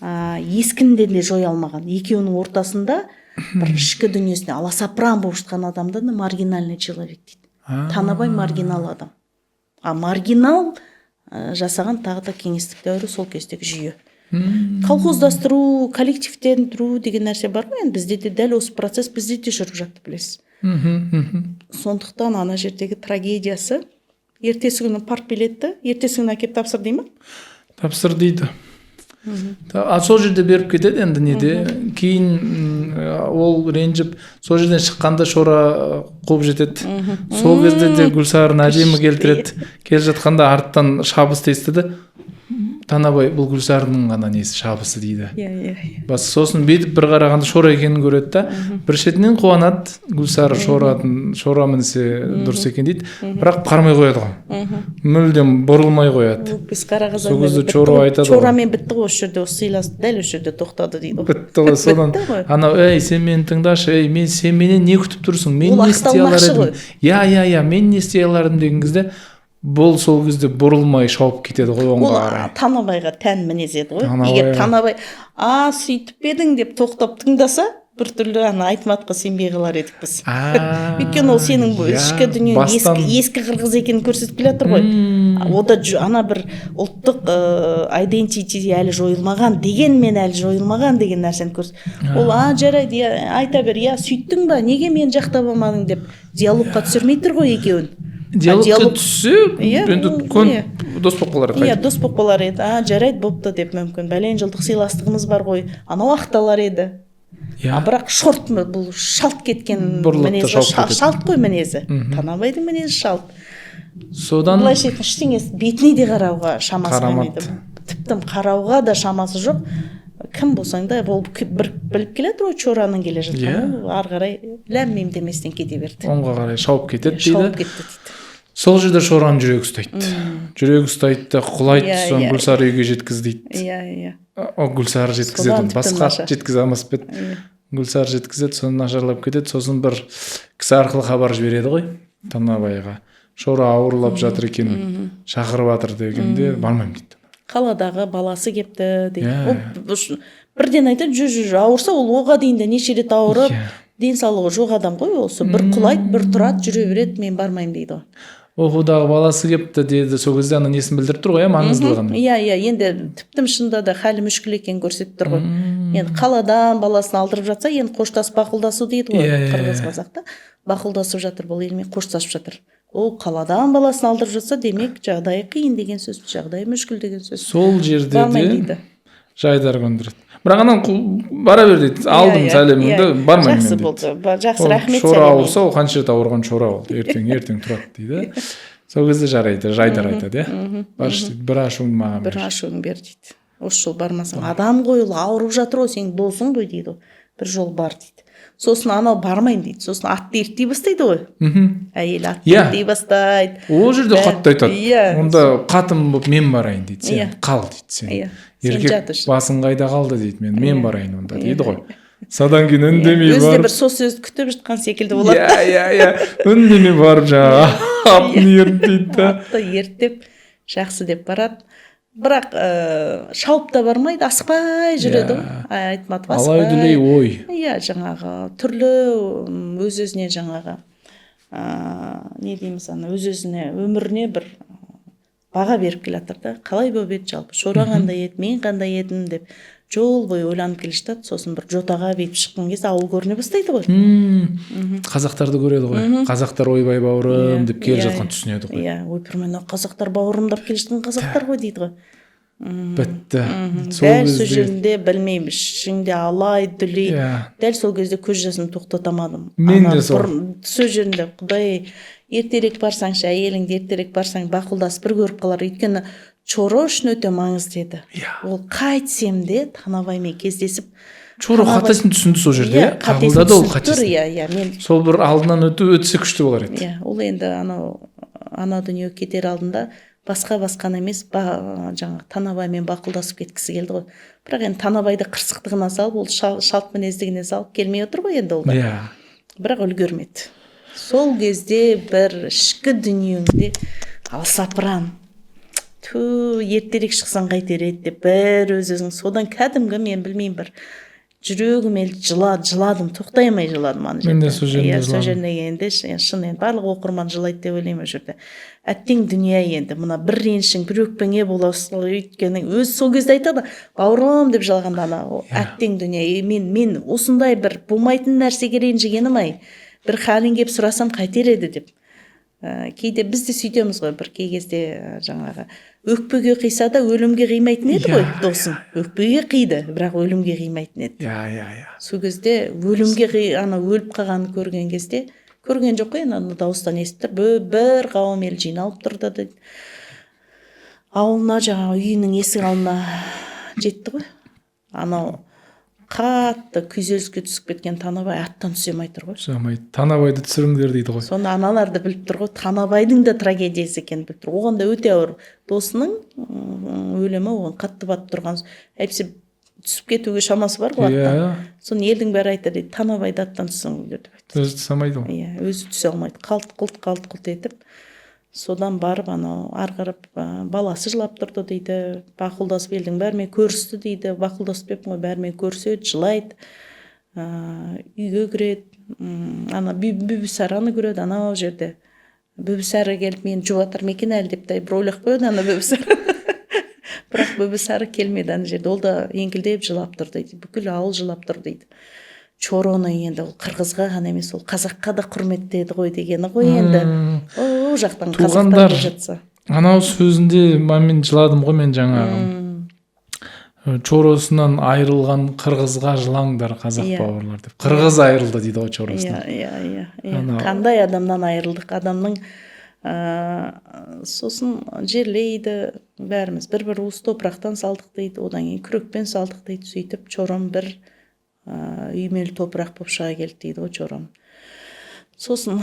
ескінде де жоя алмаған. Екеуінің ортасында бір ішкі дүниесіне аласапыран болып жатқан адамды маргинальный человек дейді. Танабай маргинал адам. Маргинал жасаған тағы да кеңестік дәуірі сол кездегі жүйе. Колхоздастыру, коллективтендіру деген нәрсе бар ғой, бізде де дәл осы процесс бізде де жүріп жатты, білесіз. Сондықтан ана жердегі трагедиясы, ертесі күні партбилетті ертесі күні әкеп тапсыр дей ма? Тапсыр дейді. Сол жерде беріп кетеді енді неде. Кейін ол ренжіп, сол жерден шыққанда Шора қуып жетеді. Сол кезде де Гүлсарын әдемі келтіреді. Келе жатқанда арттан шабыс естіді. Танабай бұл Гүлсарының ғана несі, шабысы дейді. Бас сосын бетіп бір қарағанда Шора екенін көреді да, бір шетінен қуанады, Гүлсары Шора мінісе дұрыс екен дейді, бірақ қармай қояды ғой. Мүлдем бұрылмай қояды. Біз қарағазан сол кезде Шора айтады ғой. Шорамен бітті ғой, осы жерде сыйласты, дәл осы жерде тоқтады дейді. Бітті ғой, содан анау, сен мені тыңдашы, сен менен не күтіп тұрсың, мен не істей алар едім, мен не істей алар едім деген кезде бұл сол кезде бұрылмай шауып кетеді ғой оңға қарай. Ол Танабайға тән мінез еді ғой. Егер Танабай сөйтіп едің деп тоқтап тыңдаса, біртүрлі айтматқа сенбей қалар едік біз. Өйткені ол сенің ішкі дүниең ескі қырғыз екенін көрсетіп келе жатыр ғой. Ода бір ұлттық identity әлі жойылмаған, дегенмен әлі жойылмаған деген нәрсені көрсетіп. Ол жарайды, айта бер, сөйттің ба, неге мен жақтап алмадың деп диалогқа түсірмей тұр ғой екеуін. Диалогқа түссе, енді дос болып қалар еді. Дос болып қалар еді. Жарайды, бопты деп, мүмкін бәлен жылдық сыйластығымыз бар ғой, анау ақталар еді. Бірақ шорт бұл шалт кеткен мінезі, шалт қой мінезі. Танабайдың мінезі шалт. Содан былайша айтқанда ештеңе бетіне де қарауға шамасы келмейді. Тіптен қарауға да шамасы жоқ. Кім болсаң да, ол біліп келеді ғой Чораның келе жатқаны, ары қарай ләм-мим деместен кете берді. Оңға қарай шауып кетеді дейді. Сол жерде Шораның жүрегі ұстайды. Жүрегі ұстайды да құлайды, соны Гүлсары үйге жеткіз дейді. Гүлсары жеткізеді, басқа жеткізе алмас па еді. Гүлсары жеткізеді, соны нашарлап кетеді, сосын бір кісі арқылы хабар жібереді ғой Танабайға. Шора ауырлап жатыр екен, шақырып жатыр дегенде бармаймын дейді. Қаладағы баласы кепті дейді. Бірден айтады, жүр, ауырса ол оға дейін де неше рет ауырып, денсаулығы жоқ адам ғой, осы бір құлайды, бір тұрады, жүре береді, мен бармаймын дейді ғой. окуудағы баласы кепті деді, сол кезде ана несін білдіріп тұр ғой, маңыздылығын. Иә, енді тіптім шында да халі мүшкіл екен көрсетіп тұр ғой. Енді қаладан баласын алдырып жатса, енді қоштасып бақылдасу дейді ғой, қырғыз қазақта. Бақылдасып жатыр, бұл елмен қоштасып жатыр. Ол қаладан баласын алдырып жатса, демек жағдайы қиын деген сөз, жағдайы мүшкіл деген сөз. Сол жерде де жайдар көндіреді. Бірақ анан бара бер дейді, алдым сәлеміңді, бармаймын жақсы мен дейді. болды, жақсы, рахмет Шора сәлем. ауырса, ол қанша рет ауырған шора ол, ертең тұрады дейді. Сол кезде жарайды, жайдар айтады, баршы дейді, бір ашуыңды маған бір ашуың бер дейді. Осы жол бармасаң, адам ғой, ол ауырып жатыр ғой, сен досың ғой дейді. Бір жол бар дейді. Сосын анау бармаймын дейді. Сосын атты ерттей бастайды ғой. Әйел атты ерттей бастайды. Ол жерде қатты айтады. Онда қатым болып мен барайын дейді. Сен қал дейді сен. Еркек басың қайда қалды дейді. Мен барайын онда дейді ғой. Содан кейін үндемей барып. Өзде бір сол сөзді күтіп жатқан секілді болады. Иә. Үндемей барып жаңа атын ерттейді. Атты ерттеп жақсы деп барады. Бірақ шауып та бармайды, асықпай жүреді ғой. Айтматов асықпай. Алай дүлей ой. Иә, жаңағы түрлі өз-өзіне жаңағы не дейміз, өз-өзіне өміріне бір баға беріп келе жатыр да. Қалай болып еді жалпы, Шора қандай еді, мен қандай едім деп жол бойы ойланып келе жатады. Сосын бір жотаға бетіп шыққан кезде ауыл көріне бастайды ғой. Қазақтарды көреді ғой. Қазақтар ойбай бауырым деп келе жатқан түсінеді ғой. Иә, ойпырмен қазақтар бауырымдап келе жатқан қазақтар ғой дейді ғой. Бітті. Дәл сол жерінде білмеймін, ішіңде алай дүлей. Дәл сол кезде көз жасын тоқтата алмадым. Мен де сол. Сол жерінде құдай ертерек барсаңшы, әйеліңді ертерек барсаң бақылдасып бір көріп қалар. Өйткені Чоро үшін өте маңызды еді. Ол қайтсем де Танабаймен кездесіп, Чоро қатасын түсінді сол жерде, қабылдады ол қатасын. Сол бір алдынан өтсе күшті болар еді. Ол енді анау дүние кетер алдында басқа-басқаны емес, жаңағы Танабаймен бақылдасып кеткісі келді ғой. Бірақ енді Танабайды қырсықтығына салып, ол шалт мінездігіне салып келмей отыр ғой енді ол да. Бірақ үлгермеді. Сол кезде бір ішкі дүниеңде алсапыран, ертерек шықсан қайтер еді деп бір өз-өзің содан кәдімгі мен білмеймін бір жүрегім жыладым, тоқтай алмай жыладым ана жерде. Мен де сол жерінде жыладым. Сол жеріне келгенде шын енді барлық оқырман жылайды деп ойлаймын ол жерде. Әттең дүние енді мына бір ренішің, бір өкпеңе боласың, өйткені өз сол кезде айтады, бауырым деп жылағанда ана әттең дүние, мен осындай бір болмайтын нәрсеге ренжігенім ай, бір халін келіп сұрасам қайтер еді деп. Кейде біз де сөйтеміз ғой, бір кей кезде жаңағы өкпеге қиса да өлімге қимайтын еді ғой досың. Өкпеге қиды, бірақ өлімге қимайтын еді. Сол кезде өлімге өліп қалғанын көрген кезде, көрген жоқ қой, дауыстан естіп тұр, бір қауым ел жиналып тұрды дейді. Ауылына жаңағы үйінің есік алдына жетті ғой. Анау қатты күйзеліске түсіп кеткен Танабай аттан түсе алмай тұр ғой. Түсе алмайды. Танабайды түсіріңдер дейді ғой. Соны аналар да біліп тұр ғой. Танабайдың да трагедиясы екенін біліп тұр. Оған да өте ауыр. Досының өлімі оған қатты батып тұрған. Әйтпесе түсіп кетуге шамасы бар ғой аттан. Соны елдің бәрі айтады дейді, Танабайды аттан түсіріңдер деп айтты. Өзі түсе алмайды ғой. Иә, өзі түсе алмайды. Қалт-құлт етіп. Содан барып арғырып баласы жылап тұрды дейді, бақылдасып елдің бәрімен көрісті дейді, бақылдасып беп бәрімен көріседі, жылайды, үйге кіреді, Бүбісараны көреді, анау жерде. Бүбісары келіп мені жұбатыр ма екен әлі деп бір ойлап қойды Бүбісары. Бірақ Бүбісары келмеді ана жерде, ол да еңкілдеп жылап тұр дейді, бүкіл ауыл жылап тұр дейді. Чороны енді ол қырғызға ғана емес, ол қазаққа да құрметтеді ғой дегені ғой енді. О жақтан қазақтар жатса. Анау сөзінде мен жыладым ғой, мен жаңағы. Чоросынан айырылған қырғызға жылаңдар қазақ бауырлар деп. Қырғыз айырылды дейді ғой Чоросынан. Иә. Қандай адамнан айырылдық, адамның сосын жерлейді, бәріміз бір уыс топырақтан салдық дейді, одан кейін күрекпен салдық дейді, сөйтіп Чором бір үймелі топырақ болып шыға келді дейді ғой Чором. Сосын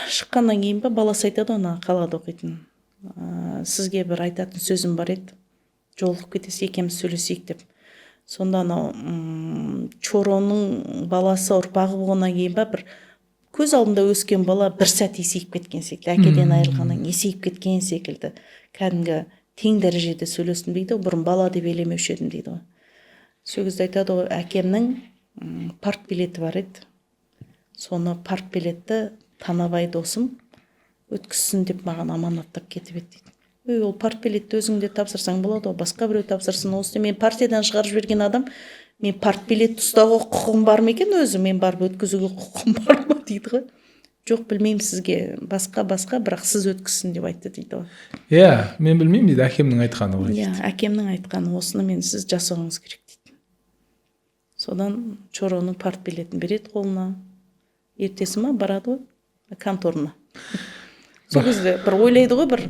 шыққаннан кейін баласы айтады оны қалада оқитын. Сізге бір айтатын сөзім бар еді. Жолығып кетесе екеуміз сөйлесейік деп. Сонда Чоронның баласы ұрпағы болғаннан кейін бір көз алдында өскен бала бір сәт есейіп кеткен секілді. Әкеден айырылғаннан есейіп кеткен секілді. Кәдімгі тең дәрежеде сөйлестім дейді. Бұрын бала деп елемеуші едім дейді ғой. Сол кезде айтады ғой, әкемнің партбилеті бар еді. Соны партбилетті Танабай досым өткізсін деп маған аманаттап кетіп еді дейді. Ол партбилетті өзіңде тапсырсаң болады, ол басқа біреу тапсырсын. Осы мен партиядан шығарып жіберген адам, мен партбилетті ұстауға құқығым бар ма екен өзі, мен барып өткізуге құқығым бар ма дейді ғой. Жоқ, білмеймін, сізге басқа, бірақ сіз өткізсін деп айтты дейді ғой. Иә, мен білмеймін дейді, әкемнің айтқаны ғой. Иә, әкемнің айтқаны, осыны мен сіз жасауыңыз керек дейді. Содан Чороның партбилетін береді қолына. Ертесі ма барады ғой конторына. Сол кезде бір ойлайды ғой, бір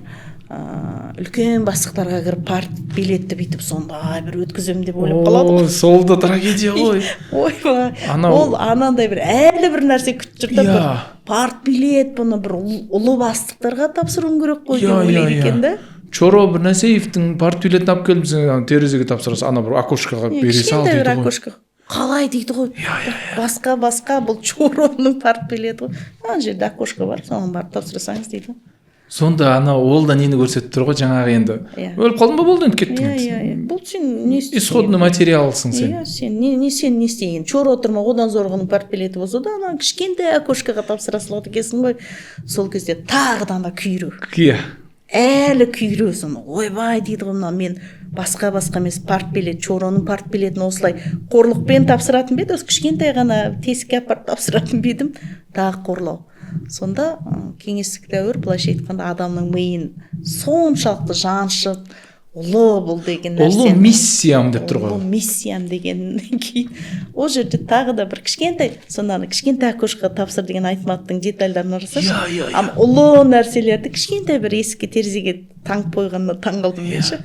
үлкен бастықтарға кіріп партбилетті бүйтіп сондай бір өткіземін деп ойлап қалады ғой. Сол да трагедия ғой. Ойбай, ол анандай бір әлі бір нәрсе күтіп жүр да, бір партбилет, бұны бір ұлы бастықтарға тапсыруым керек қой деп ойлайды екен да. Чоро Бірнәсеевтің партбилетін алып келіп терезеге тапсырасыз, ана бір окошкаға бере сал дейді ғой. Қалай дейді ғой. Басқа бұл Чороның партбилеті ғой. Ана жерде окошка бар, соған барып тапсырсаңыз дейді. Сонда ана ол да нені көрсетіп тұр ғой, жаңағы енді өліп қалдың ба болды енді кеттің. Бұл сен не істейсің? Исходный материалсың сен. Сен не істейін? Чоро отырма, одан зорғының партбилеті болса да, ана кішкентай окошкаға тапсыра салады екенсің ғой. Сол кезде тағы да ана күйру. Әлі күйру, соны ойбай дейді ғой, мен басқа емес партбилет, Чороның партбилетін осылай қорлықпен тапсыратын беді, осы кішкентай ғана тесікке апарып тапсыратын бедім, тағы қорлау. Сонда кеңестік дәуір былайша айтқанда адамның миын соншалықты жаншып, ұлы бұл деген нәрсе. Ұлы миссиям деп тұр ғой. Ұлы миссиям дегеннен кейін ол жерде тағы да бір кішкентай, сонда кішкентай окошқа тапсыр деген айтматтың детальдарын арасашы. Ұлы нәрселерді кішкентай бір есікке терезеге таңып қойғанына таң қалдым мен ше.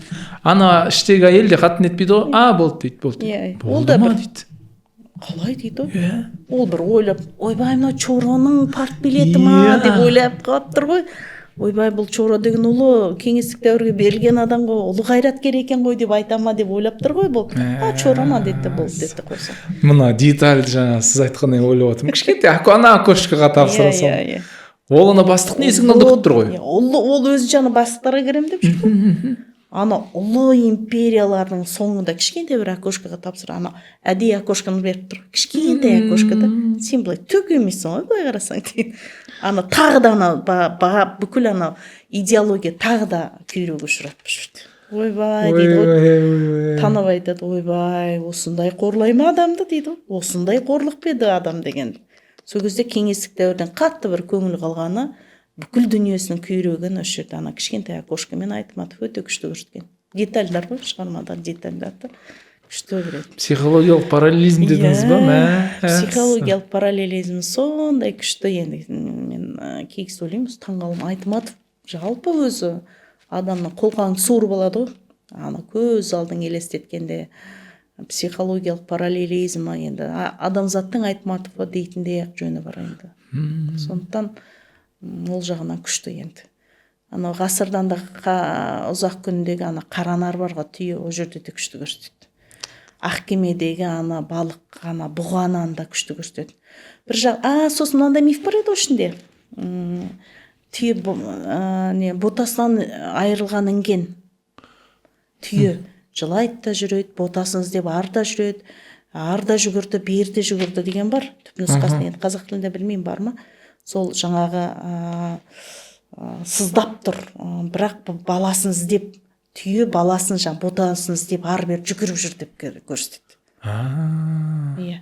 Ана іштегі әйел де қатын етпейді ғой, болды дейді. Болды ма дейді. Қалай дейді ғой. Ол бір ойлап, ойбай мына Чороның партбилеті ма деп ойлап қалып тұр ғой. Ойбай, бұл Чоро деген ұлы кеңестік дәуірге берілген адам ғой, ұлы қайраткер екен ғой деп айтама деп ойлап тұр ғой бұл. Чоро ма деді бұл деді қойса. Мына детальді жаңа сіз айтқаннан ойлап отырмын. Кішкентай ана окошкаға тапсырасың. Ол ана бастықтың есігін алдырып тұр ғой. Ол өзінше ана бастықтарға кірем деп жүр ғой. Ана ұлы империялардың соңында кішкентай бір окошкаға тапсыр, ана әдейі окошканы беріп тұр. Кішкентай окошкада сен былай түк емессің ғой, былай қарасаң дейді. Ана тағы да ана бүкіл ана идеология тағы да күйреуге ұшыратып жүрді. Ойбай дейді ғой. Танып айтады, ойбай, осындай қорлай ма адамды дейді ғой. Осындай қорлық па еді адам деген. Сол кезде кеңестік дәуірден қатты бір көңіл қалғаны, бүкіл дүниесінің күйрегін осы жерде ана кішкентай окошкамен айтматов өте күшті көрсеткен. Детальдар ғой, шығармадағы детальдарды күшті көреді. Психологиялық параллелизм дедіңіз ба? Психологиялық параллелизм сондай күшті. Енді мен кейкісі ойлаймын, таңғалым айтматов жалпы өзі адамның қолқаң суыр болады ғой. Ана көз алдың елестеткенде психологиялық параллелизм енді адамзаттың айтматовы дейтіндей ақ жөні бар енді. Сондықтан ол жағынан күшті енді. Ана ғасырдан да ұзақ күндегі ана қаранар барға түйе о жерде де күшті көрсетеді. Ақкемедегі ана балық, ана бұғананы да күшті көрсетеді. Бір жақ, сосын мынандай миф бар еді ішінде. Түйе ботасынан айырылған інген. Түйе жылайды да жүреді, ботасын іздеп арда жүреді, арда жүгірді, берде жүгірді деген бар. Түпнұсқасын енді қазақ тілінде білмеймін бар ма? Сол жаңағы сыздап тұр, бірақ баласын іздеп, түйе баласын ботасын іздеп ары бері жүгіріп жүр деп көрсетеді. Иә.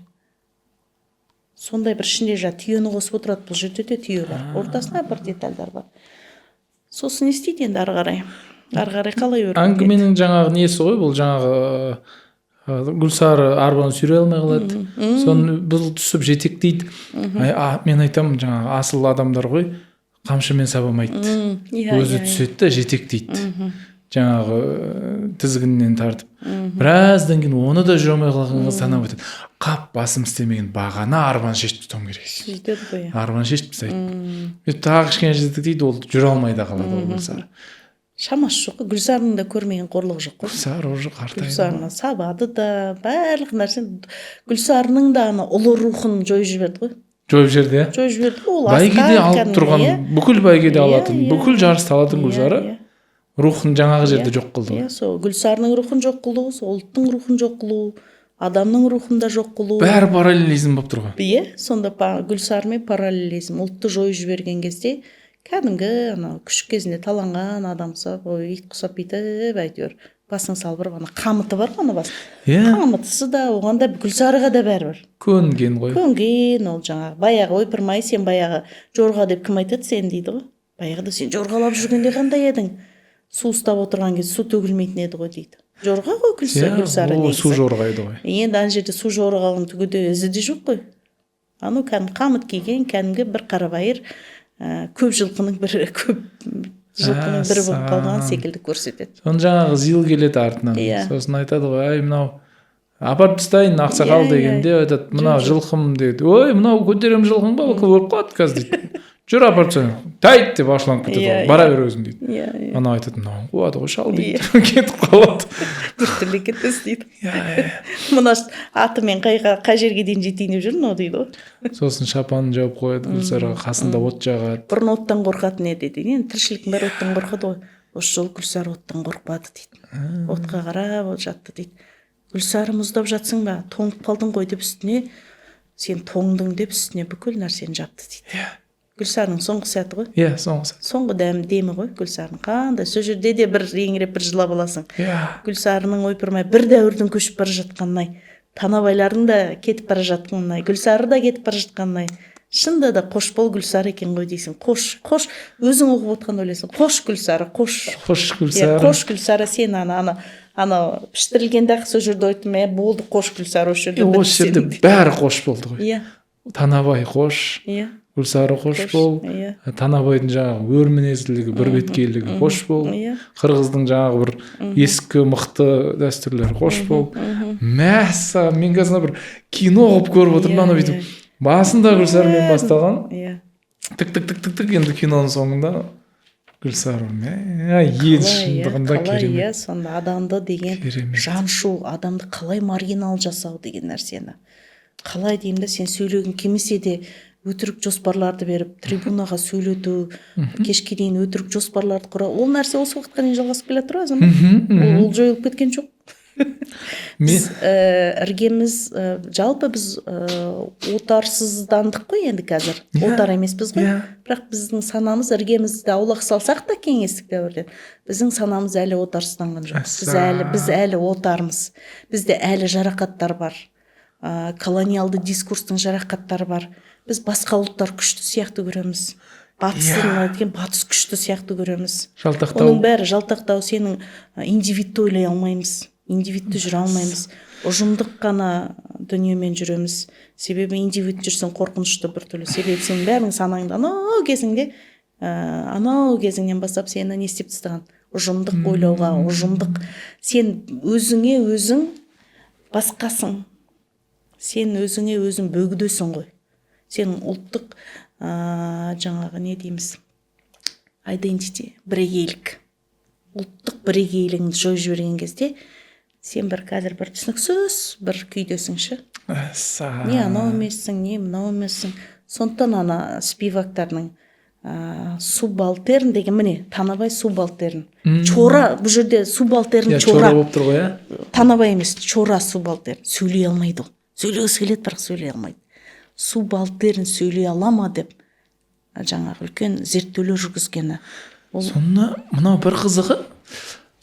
Сондай бір ішінде түйені қосып отырады, бұл жерде де түйе бар. Ортасында бір детальдар бар. Сосын не істейді енді ары қарай? Ары қарай қалай өрбиді? Әңгіменің жаңағы несі ғой, бұл жаңағы Гүлсары арбаны сүйре алмай қалады. Соны бұл түсіп жетектейді. Мен айтамын, жаңағы асыл адамдар ғой, қамшымен сабамайды. Өзі түседі да жетектейді. Жаңағы тізгіннен тартып. Біраздан кейін оны да жүре алмай қалғанға санап өтеді. Қап басым істемеген бағана арбаны шешіп тастауым керек. Сөйтеді ғой. Арбаны шешіп тастайды. Тағы кішкене жетектейді, ол жүре алмай да қалады ол Гүлсары. Шамасы жоқ, Гүлсарының да көрмеген қорлығы жоқ қой. Гүлсары уже қартайды. Гүлсарына сабады да, барлық нәрсе. Гүлсарының да ана ұлы рухын жойып жіберді ғой. Жойып жіберді, Жойып жіберді ғой. Бәйгеде алып тұрған, бүкіл бәйгеде алатын, бүкіл жарысты алатын Гүлсары рухын жаңағы жерде жоқ қылды ғой. Сол Гүлсарының рухын жоқ қылу, ұлттың рухын жоқ қылу, адамның рухын да жоқ қылу. Бәрі параллелизм болып тұр ғой. Сонда Гүлсармен параллелизм, ұлтты жойып жіберген кезде кәдімгі анау күшік кезінде таланған адам ұқсап ой ит құсап бүйтіп әйтеуір басын салып ана қамыты бар ғой ана бас қамытысы да оған да Гүлсарыға да бәрібір көнген ғой көнген ол жаңағы баяғы ойпырмай сен баяғы жорға деп кім айтады сен дейді ғой баяғыда сен жорғалап жүргенде қандай едің су ұстап отырған кезде су төгілмейтін еді ғой дейді жорға ғой Гүлсары негізі су жорға еді ғой енді ана жерде су жорғаның түгіде ізі де жоқ қой анау кәдімгі қамыт киген кәдімгі бір қарабайыр көп жылқының бірі болып қалған секілді көрсетеді соны жаңағы зил келеді артынан сосын айтады ғой ай мынау апарып тастайын ақсақал дегенде айтады мынау жылқым дейді ой мынау көтерем жылқың ба өліп қалады қазір дейді жүр апарып тастайын тайт деп ашуланып кетеді бара бер өзің дейді анау айтады мынауың қуады ғой шал дейді кетіп қалады біртүрлі кетесіз дейді мына атымен қай жерге дейін жетейін деп жүр мынау дейді ғой сосын шапанын жауып қояды Гүлсарыға қасында от жағады бұрын оттан қорқатын еді дейді енді тіршіліктің бәрі оттан қорқады ғой осы жолы Гүлсары оттан қорықпады дейді отқа қарап от жатты дейді Гүлсары мұздап жатсың ба тоңып қалдың ғой деп үстіне сен тоңдың деп үстіне бүкіл нәрсені жапты дейді Гүлсарының соңғы сәті ғой соңғы сәт соңғы демі ғой Гүлсарының қандай сол жерде де бір еңіреп бір жылап аласың Гүлсарының ойпырмай бір дәуірдің көшіп бара жатқанын ай Танабайлардың да кетіп бара жатқанын ай Гүлсары да кетіп бара жатқанын ай шынында да қош бол Гүлсары екен ғой дейсің қош өзің оқып отқанда ойлайсың қош Гүлсары қош Гүлсары сен анау піштірілгенде ақ сол жерде айттым болды қош Гүлсары осы жерде бәрі қош болды ғой Танабай қош Гүлсары қош бол Танабайдың жаңағы өр мінезділігі бірбеткейлігі қош бол қырғыздың жаңағы бір ескі мықты дәстүрлері қош бол мәссаған мен қазір бір кино қылып көріп отырмын ана бүйтіп басында Гүлсарымен басталған тік енді киноның соңында Гүлсары ел шындығында керемет сонда адамды деген жаншу адамды қалай маргинал жасау деген нәрсені қалай деймін да сен сөйлегің келмесе де өтірік жоспарларды беріп трибунаға сөйлету кешке дейін өтірік жоспарларды құра ол нәрсе осы уақытқа дейін жалғасып келе жатыр азамат ол жойылып кеткен жоқ біз іргеміз жалпы біз отарсыздандық қой енді қазір отар емеспіз ғой бірақ біздің санамыз іргемізді аулақ салсақ та кеңестік дәуірден біздің санамыз әлі отарсызданған жоқ біз әлі отармыз бізде әлі жарақаттар бар колониалды дискурстың жарақаттары бар біз басқа ұлттар күшті сияқты көреміз батыс күшті сияқты көреміз оның бәрі жалтақтау сенің индивидті ойлай алмаймыз индивидті жүре алмаймыз ұжымдық қана дүниемен жүреміз себебі индивид жүрсең қорқынышты біртүрлі себебі сенің бәрің санаңда анау кезіңнен бастап сені не істеп тастаған ұжымдық ойлауға ұжымдық сен өзіңе өзің басқасың сен өзіңе өзің бөгдесің ғой сенің ұлттық жаңағы не дейміз identity бірегейлік ұлттық бірегейлігіңді жойып жіберген кезде сен бір қазір бір түсініксіз бір күйдесің ше не анау емессің не мынау емессің сондықтан ана спивактарының субалтерн деген міне Танабай субалтерн чора бұл жерде субалтерн чора болып тұр ғой Танабай емес чора субалтерн сөйлей алмайды ол сөйлегісі келеді бірақ сөйлей алмайды субалтерн сөйлей ала ма деп жаңағы үлкен зерттеулер жүргізгені сонда мынау бір қызығы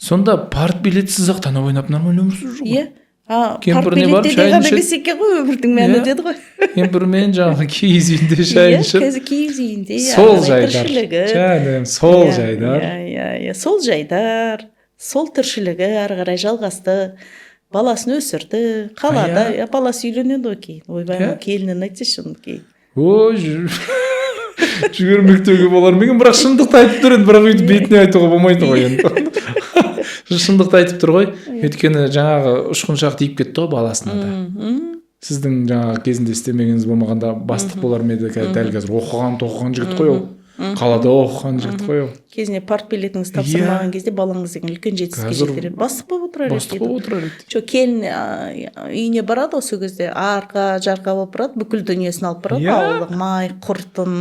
сонда партбилетсіз ақ Танабай ойнап нормально өмір сүріп жүр ғой партбилетте де ғана емес екен ғой өмірдің мәні деді ғой кемпірмен жаңағы киіз үйінде шайын ішіп киіз үйінде сол жайдар сол тіршілігі ары қарай жалғасты баласын өсірді қалада баласы үйленеді ғой кейін ойбай келінін айтсайшы кейін ой жібермектеуге болар ма екен бірақ шындықты айтып тұр енді бірақ өйтіп бетіне айтуға болмайды ғой енді шындықты айтып тұр ғой өйткені жаңағы ұшқыншақ тиіп кетті ғой баласына да сіздің жаңағы кезінде істемегеніңіз болмағанда бастық болар ма еді дәл қазір оқыған жігіт қой ол қалада оқыған жігіт қой ол кезінде партбилетіңізді тапсырмаған кезде балаңыз деген үлкен жетістікке жетер еді бастық болып отырар еді келін үйіне барады ғой сол кезде арқа жарқа болып барады бүкіл дүниесін алып барады ауылдық май құртын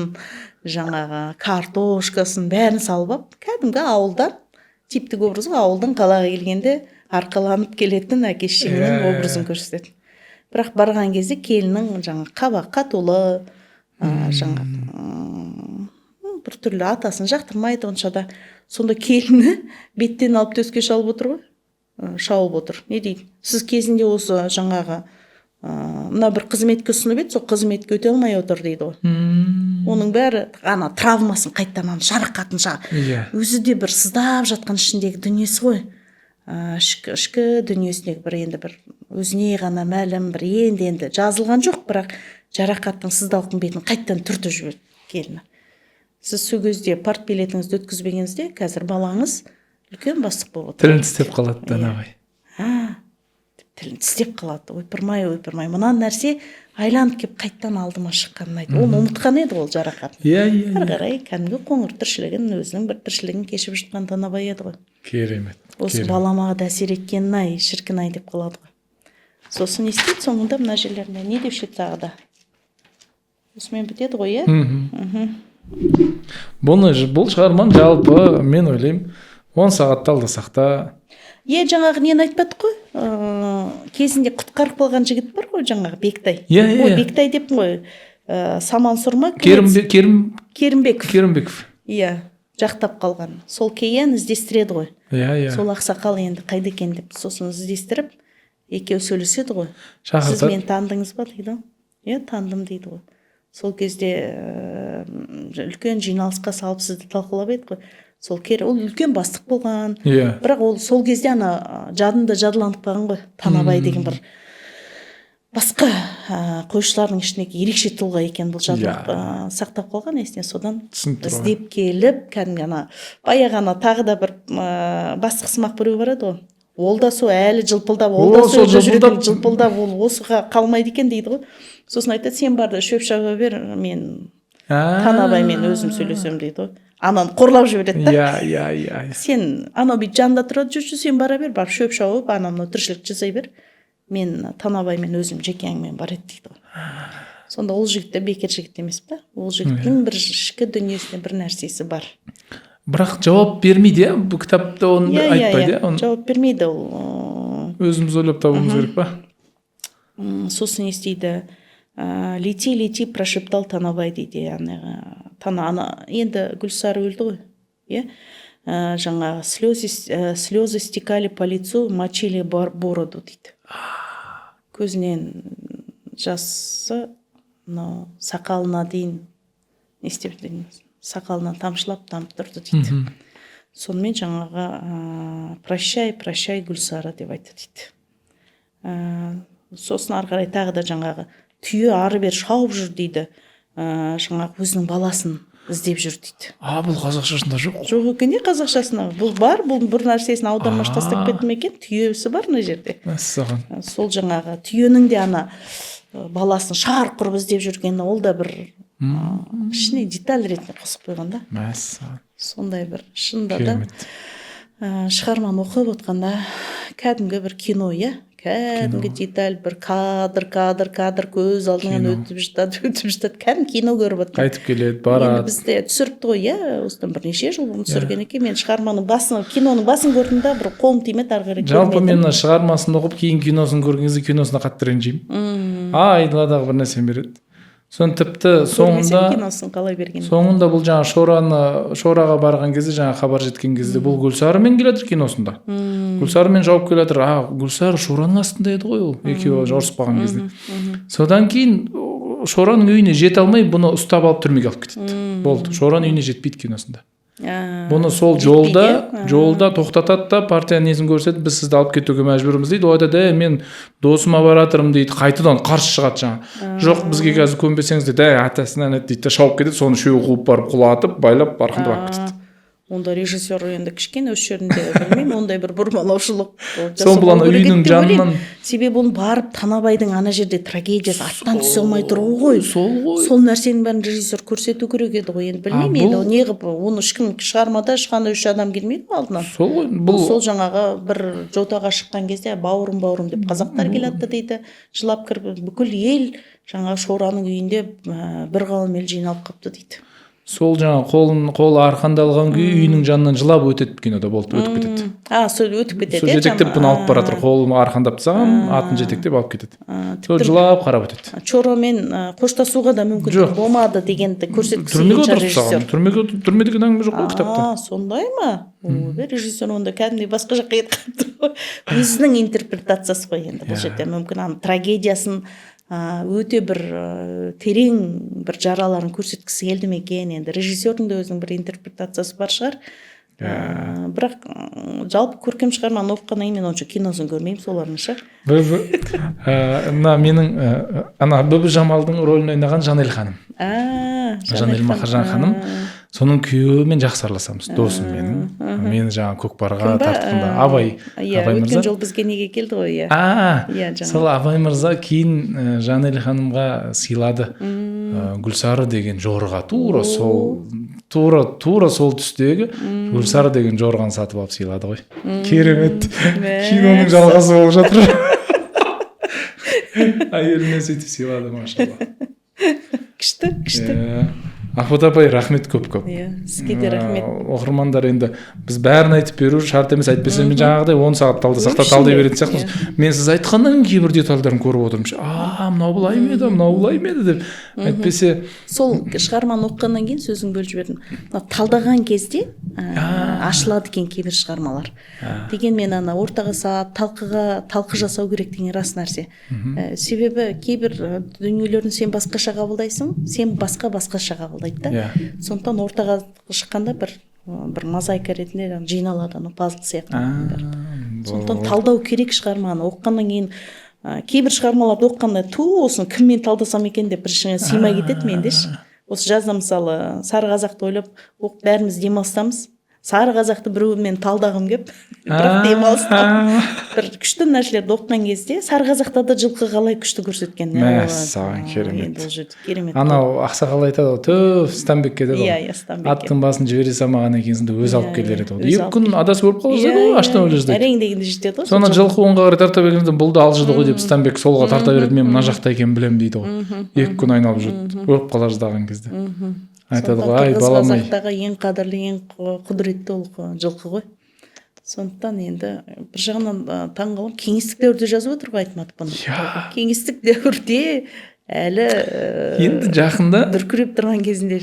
жаңағы картошкасын бәрін салып алып кәдімгі ауылдан типтік образ ғой ауылдан қалаға келгенде арқаланып келетін әке шешенің образын көрсетеді бірақ барған кезде келіннің жаңағы қабаққа толы жаңағы бір түрлі атасын жақтырмайды онша да. Сонда келіні беттен алып төске шалып отыр ғой. Шауып отыр. Не дейді? Сіз кезінде осы жаңағы мына бір қызметке ұсынып еді, сол қызметке өте алмай отыр дейді ғой. Оның бәрі ана травмасын қайтадан жарақатын өзі де бір сыздап жатқан ішіндегі дүниесі ғой. Ішкі дүниесіндегі бір енді бір өзіне ғана мәлім бір енді жазылған жоқ, бірақ жарақаттың сыздауықтың бетін қайтадан түртіп жіберді келіні. Сіз сол кезде партбилетіңізді өткізбегенізде қазір балаңыз үлкен бастық болып отыр. Тілін тістеп қалады Данабай. Тілін тістеп қалады. Ойпырмай, мына нәрсе айланып келіп қайттан алдыма шыққанын айтты. Оны ұмытқан еді ол жарақат. Ары қарай кәдімгі қоңыр тіршілігін, өзінің бір тіршілігін кешіп жатқан Данабай еді ғой. Керемет. Осы баламаға да әсер еткенін шіркін деп қалады ғой. Сосын не істейді соңында мына жерлерінде не деуші еді тағы да. Осымен бітеді ғой, Бұл шығарманы жалпы мен ойлаймын 10 сағатта алдасақ та. Жаңағы нені айтпадық қой? Кезінде құтқарып қалған жігіт бар ғой, жаңағы Бектай. Бектай деп қой. Саман Сұрма. Керімбеков. Жақтап қалған. Сол кейін іздестіреді ғой. Сол ақсақал енді қайда екен деп. Сосын іздестіріп, екеуі сөйлеседі ғой. Сіз мені тандыңыз ба дейді ғой. Тандым дейді ғой. Сол кезде үлкен жиналысқа салып сізді талқылап еді ғой. Сол ол үлкен бастық болған. Бірақ ол сол кезде жадында жадыланып қалған ғой. Танабай деген бір басқа қойшылардың ішіндегі ерекше тұлға екен, бұл жадылап сақтап қалған есіне. Содан іздеп келіп, кәдімгі баяғы тағы да бір бастық сымақ біреу бар еді ғой. Ол да сол әлі жылпылдап, ол да сол жылпылдап, ол осыға қалмайды екен дейді ғой. Сосын айтады, сен барды шөп шаба бер, мен Танабаймен өзім сөйлесем дейді ғой. Ананы қорлап жібереді да. Сен анау бүйт жанында тұрады жүрші, сен бара бер, барып шөп шауып, анамны тіршілік жасай бер. Мен Танабаймен өзім жеке әңгімем бар еді дейді ғой. Сонда ол жігіт те бекер жігіт емес па? Ол жігіттің бір ішкі дүниесінде бір нәрсесі бар. Бірақ жауап бермейді, бұл кітапта оны айтпайды. Жауап бермейді ол. Өзіміз ойлап табуымыз керек па? Сосын естейді. Лети, прошептал Танабай дейді. Енді Гүлсары өлді ғой. Жаңағы слезы стекали по лицу, мочили бороду дейді. Көзінен жасы сақалына дейін не істеп дегеніміз. Сақалынан тамшылап тамып тұрды дейді. Сонымен жаңағы прощай Гүлсары деп айтты дейді. Сосын ары қарай тағы да жаңағы түйе ары бер шауып жүр дейді. Жаңағы өзінің баласын іздеп жүр дейді. Бұл қазақшасында жоқ. Жоқ екен де қазақшасында. Бұл бар, бұл бір нәрсесін аудармашы тастап кетті ме екен? Түйесі бар мына жерде. Сол жаңағы түйенің де баласын шарқ құрып іздеп жүргені, ол да бір ішіне деталь ретінде қосып қойған да. Сондай бір шынында да шығарманы оқып отқанда кәдімгі бір кино, кәдімгі деталь, бір кадр көз алдынан өтіп жатады, кәдімгі кино көріп отқан. Қайтып келеді, барады. Енді бізде түсіріпті ғой, осыдан бірнеше жыл бұрын түсірген екен. Мен шығарманың басын, киноның басын көрдім да, бір қолым тимеді, ары қарай көрмедім. Жалпы мен шығармасын оқып, кейін киносын көрген кезде киносына қатты ренжимін. Айдаладағы бір нәрсені береді. Соны тіпті соңында бұл жаңа Шораға барған кезде, жаңа хабар жеткен кезде бұл Гүлсарымен келатыр киносында. Гүлсарымен жауып келатыр. Гүлсар Шораның астында еді ғой ол, екеуі жорысып қалған кезде. Содан кейін Шораның үйіне жете алмай, бұны ұстап алып түрмеге алып кетеді. Болды, Шораның үйіне жетпейді киносында. Бұны сол жолда тоқтатады да, партия несін көрсетіп, біз сізді алып кетуге мәжбүрміз дейді. Ол айтады, мен досыма баратырмын дейді, қайтадан қарсы шығады жаңа. Жоқ, бізге қазір көнбесеңіз дейді, атасынан дейді, шауып кетеді, соны үшеуі қуып барып құлатып, байлап барқындап алып кетеді. Онда режиссер енді кішкене өз жерінде білмеймін, ондай бір бұрмалаушылық сол бұл үйінің жанынан. Себебі оны барып Танабайдың ана жерде трагедиясы аттан түсе алмай тұруы ғой. Сол нәрсенің бәрін режиссер көрсету керек еді ғой. Енді білмеймін, енді неғып оны ешкім шығармада ешқандай 3 адам келмейді алдынан. Сол жаңағы бір жотаға шыққан кезде бауырым деп қазақтар келатты дейді, жылап кіріп бүкіл ел жаңағы Шораның үйінде бір қауым ел жиналып қапты дейді. сол жаңағы қолы арқандалған күйі үйінің жанынан жылап өтеді кинода болды, өтіп кетеді. Сол өтіп кетеді. Сол жетектеп бұны алып баратыр, қолын арқандап тастаған, атын жетектеп алып кетеді. Сол жылап қарап өтеді. Чоромен қоштасуға да мүмкіндік болмады дегенді көрсеткісі келген режиссер. Түрме деген әңгіме жоқ қой кітапта. Сондай ма? Режиссер онда кәдімгідей басқа жаққа кетіп қалыпты. Өзінің интерпретациясы ғой енді бұл жерде. Мүмкін трагедиясын өте бір терең бір жараларын көрсеткісі келді ме екен, енді режиссердің де өзінің бір интерпретациясы бар шығар. Бірақ жалпы көркем шығарманы оқығаннан кейін мен онша киносын көрмеймін солардың ше. Мына менің Бүбі Жамалдың рөлін ойнаған Жанел ханым. Жанел Махаржан ханым. Соның күйеуімен жақсы араласамыз, досым менің. Мені жаңа көкпарға тартқанда Абай мырза. Өткен жол бізге неге келді ғой, сол Абай мырза кейін Жанел ханымға сыйлады Гүлсары деген жорға. Тура сол түстегі Гүлсары деген жорғаны сатып алып сыйлады ғой. Керемет. Киноның жалғасы болып жатыр. Әйеліне сөйтіп сыйлады, машалла. Күшті. Ахмет апай, рахмет көп. Сізге де рахмет. Оқырмандар енді біз бәрін айтып беру шарт емес, айтпаса мен жаңағыдай 10 сағат талдасақ та талдай беретін сияқтымыз. Мен сіз айтқаннан кейбір детальдарын көріп отырмын. Мынау былай ма еді деп. Әйтпесе сол шығарманы оқығаннан кейін сөзің бөліп жібердім. Талдаған кезде ашылады екен кейбір шығармалар. Дегенмен ортаға салып талқы жасау керек деген рас нәрсе. Себебі кейбір дүниелерін сен басқаша қабылдайсың, сен басқаша қабылдайсың. Сондықтан ортаға шыққанда бір мозаика ретінде жиналады, пазл сияқты. Сондықтан талдау керек шығарманы оқығаннан кейін. Кейбір шығармаларды оқығанда осыны кіммен талдасам екен деп бір ішіңе сыймай кетеді менде. Осы жазда мысалы Сары қазақты ойлап оқып бәріміз демалыстамыз. Сары қазақты біреумен талдағым кеп, бірақ демалыстам. Бір күшті нәрселерді оқыған кезде Сары қазақта да жылқы қалай күшті көрсеткен. Мәссаған, керемет. Анау ақсақал айтады, түф, Стамбекке деді ғой. Аттың басын жібере салмаған екенсіңді өзі алып келер еді. 2 күн адасып өліп қалса ғой, аштан өле жаздайды. Әрең дегенде жетеді ғой. Сонан жылқы оңға қарай тарта бергенде бұлды алжыды ғой деп Стамбек солға тарта береді, мен мына жақта екенін білемін дейді ғой. 2 күн айналып жүрді, өліп қала жаздаған кезде. Айтады ғой, ай балам-ай. Қазақтағы ең қадірлі, ең құдіретті ол жылқы ғой. Сондықтан енді бір жағынан таңғалам, кеңестік дәуірде жазып отыр ғой Айтматов бұны. Кеңестік дәуірде әлі енді жақында дүркіреп тұрған кезінде.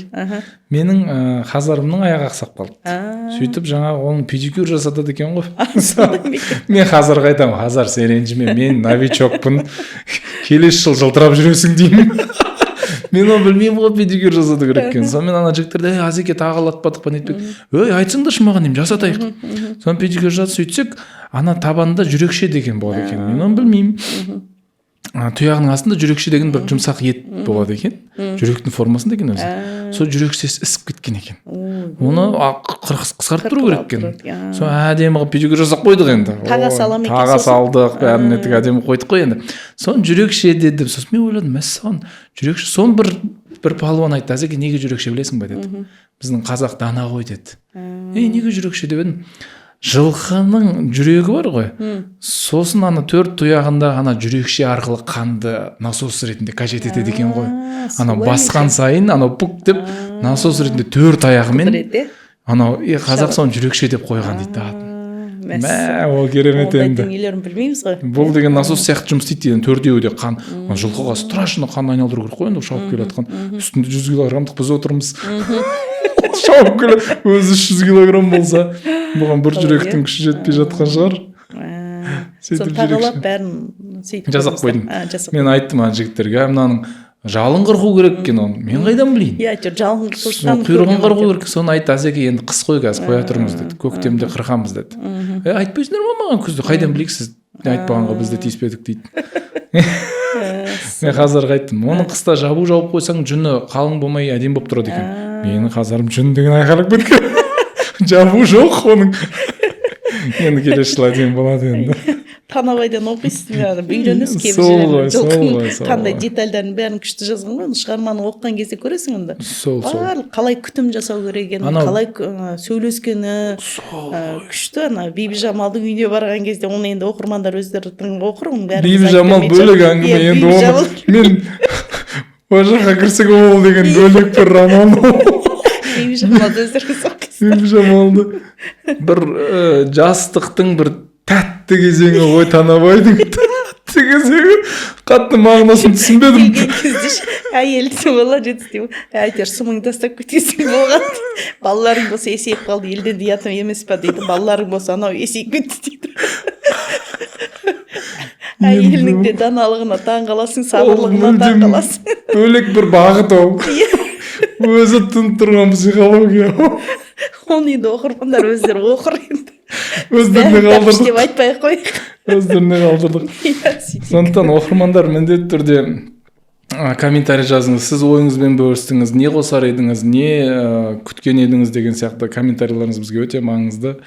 Менің Хазарымның аяғы ақсап қалды. Сөйтіп жаңа оның педикюр жасатады екен ғой. Мен Хазарға айтамын, Хазар сен ренжіме, мен новичокпын, келесі жыл жылтырап жүресің деймін. Мен оны білмеймін ғой, педикюр жасату керек екен. Сонымен ана жігіттерді Азеке тағалатпадық па нетпек. Айтсаңдаршы маған деймін, жасатайық. Соны педикюр жасап сөйтсек, ана табанында жүрекше деген болады екен. Мен оны білмеймін. Тұяғының астында жүрекше деген бір жұмсақ ет болады екен. Жүректің формасында екен өзі. Сол жүрексесі ісіп кеткен екен. Оны қысқартып тұру керек екен. Сол әдемі қылып педикюр жасап қойдық енді. Таға салдық, бәрін еттік, әдемі қойдық қой енді. Соны жүрекше деді. Сосын мен ойладым, мәссаған, жүрекше. Соны бір палуан айтты, Азеке, неге жүрекше білесің ба деді. Біздің қазақ дана ғой деді. Неге жүрекше деп едім. Жылқының жүрегі бар ғой. Сосын ана 4 тұяғында ана жүрекше арқылы қанды насос ретінде қажет етеді екен ғой. Ана басқан сайын анау пук деп насос ретінде 4 аяғымен анау қазақ соны жүрекше деп қойған дейді атын. Ол керемет енді. Нелерін білмейміз ғой. Бұл деген насос сияқты жұмыс істейді деген 4-еуі де қан. Жылқыға страшно қан айналдыру керек қой енді шауып келе жатқан. Үстінде 100 килограммдық біз отырмыз. Шауып келе өзі 300 килограмм болса, бұған бір жүректің күші жетпей жатқан шығар. Сол тағалап бәрін сөйтіп жасап қойдым. Мен айттым ана жігіттерге, мынаның жалын қырқу керек екен оны. Мен қайдан білейін? Жалын қырққан құйрығын қырқу керек. Соны айтты, Азеке, енді қыс қой қазір қоя тұрмыз деді. Көктемде қырқамыз деді. Айтпайсыңдар ма маған күзде? Қайдан білейік, сіз айтпағанға біз де тиіспедік дейді. Мен Хазарға айттым, оны қыста жабу жауып қойсаң жүні қалың болмай әдемі болып тұрады екен. Менің Хазарым жүн деген айқайлап кеткен. Жабу жоқ оның. Енді келесі жылы әдемі болады енді. Танабайдан оқисың, үйренесің кейбір жерлерін, қандай детальдарын бәрін күшті жазған ғой. Шығарманы оқыған кезде көресің онда. Барлық қалай күтім жасау керек екенін, қалай сөйлескені күшті. Ана Бибі Жамалдың үйіне барған кезде оны енді оқырмандар өздері оқыр. Бибі Жамал бөлек әңгіме, енді оны мен о жаққа кірсек ол деген бөлек бір роман. Бейбіжамалды өздеріңіз оқисыз. Бейбіжамалды бір жастықтың бір тәтті кезеңі ғой, Танабайдың тәтті кезеңі. Қатты мағынасын түсінбедім. Келген кезде әйелді бала жетістеу. Әйтер сымың тастап кетесің болған. Балаларың болса есейіп қалды, елден ұятым емес па дейді. Балаларың болса анау есейіп кетті дейді. Әйелінің де даналығына таң қаласың, сабырлығына таң қаласың. Бөлек бір бағыт ол. Өзі тынып тұрған психология. Оны енді оқырмандар өздері оқыр енді. Өздеріне қалдырдық. Деп айтпай-ақ қойық. Өздеріне қалдырдық. Сондықтан оқырмандар міндетті түрде комментарий жазыңыз. Сіз ойыңызбен бөлістіңіз, не қосар едіңіз, не күткен едіңіз деген сияқты комментарийлеріңіз бізге өте маңызды.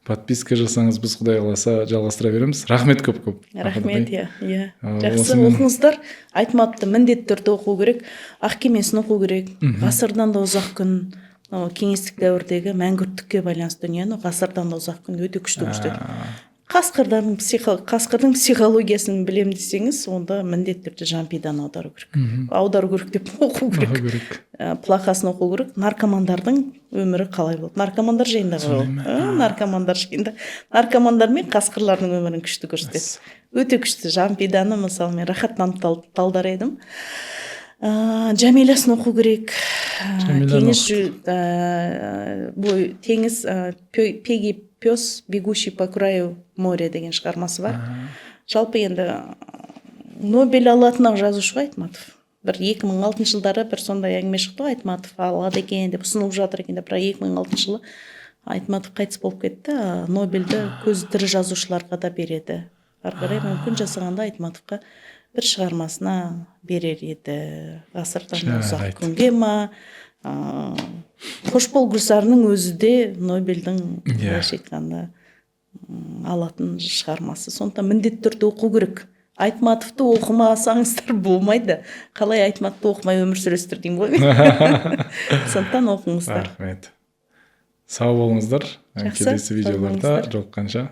Подписка жасаңыз, біз Құдай қаласа жалғастыра береміз. Рахмет көп-көп. Рахмет, иә. Жақсы оқыңыздар. Айтмапты, міндетті түрде оқу керек. Ақ кемесін оқу керек. Ғасырдан да ұзақ күн, кеңестік дәуірдегі мәңгүрттікке байланысты дүниені ғасырдан да ұзақ күн өте күшті. Қасқырдың психологиясын білем десеңіз, онда міндетті түрде Жампиданы аудару керек. Аудару керек деп оқу керек. Плахасын оқу керек. Наркомандардың өмірі қалай болды? Наркомандар жайында наркомандар жайында. Наркомандар мен қасқырлардың өмірін күшті көрсетеді. Өте күшті. Жампиданы мысалы мен рахаттанып талдар едім. Джамилясын оқу керек. Теңіз Пеги пес, бегущий по краю моря деген шығармасы бар. Жалпы енді Нобель алатын жазушыға Айтматов. Бір 2006 жылдары бір сондай әңгіме шықты, Айтматов алады екен деп ұсынылып жатыр екен, бірақ 2006 жылы Айтматов қайтыс болып кетті. Нобельді көзі тірі жазушыларға да береді. Ары қарай мүмкін жасағанда Айтматовқа бір шығармасына берер еді. Ғасырдан ұзақ күнге ма? Қошбол Гүлсарының өзі де Нобельдің былайша айтқанда алатын шығармасы. Сондықтан міндетті түрде оқу керек. Айтматовты оқымасаңыздар болмайды. Қалай Айтматовты оқымай өмір сүресіздер деймін ғой. Сондықтан оқыңыздар. Рахмет. Сау болыңыздар. Келесі видеоларда жолыққанша.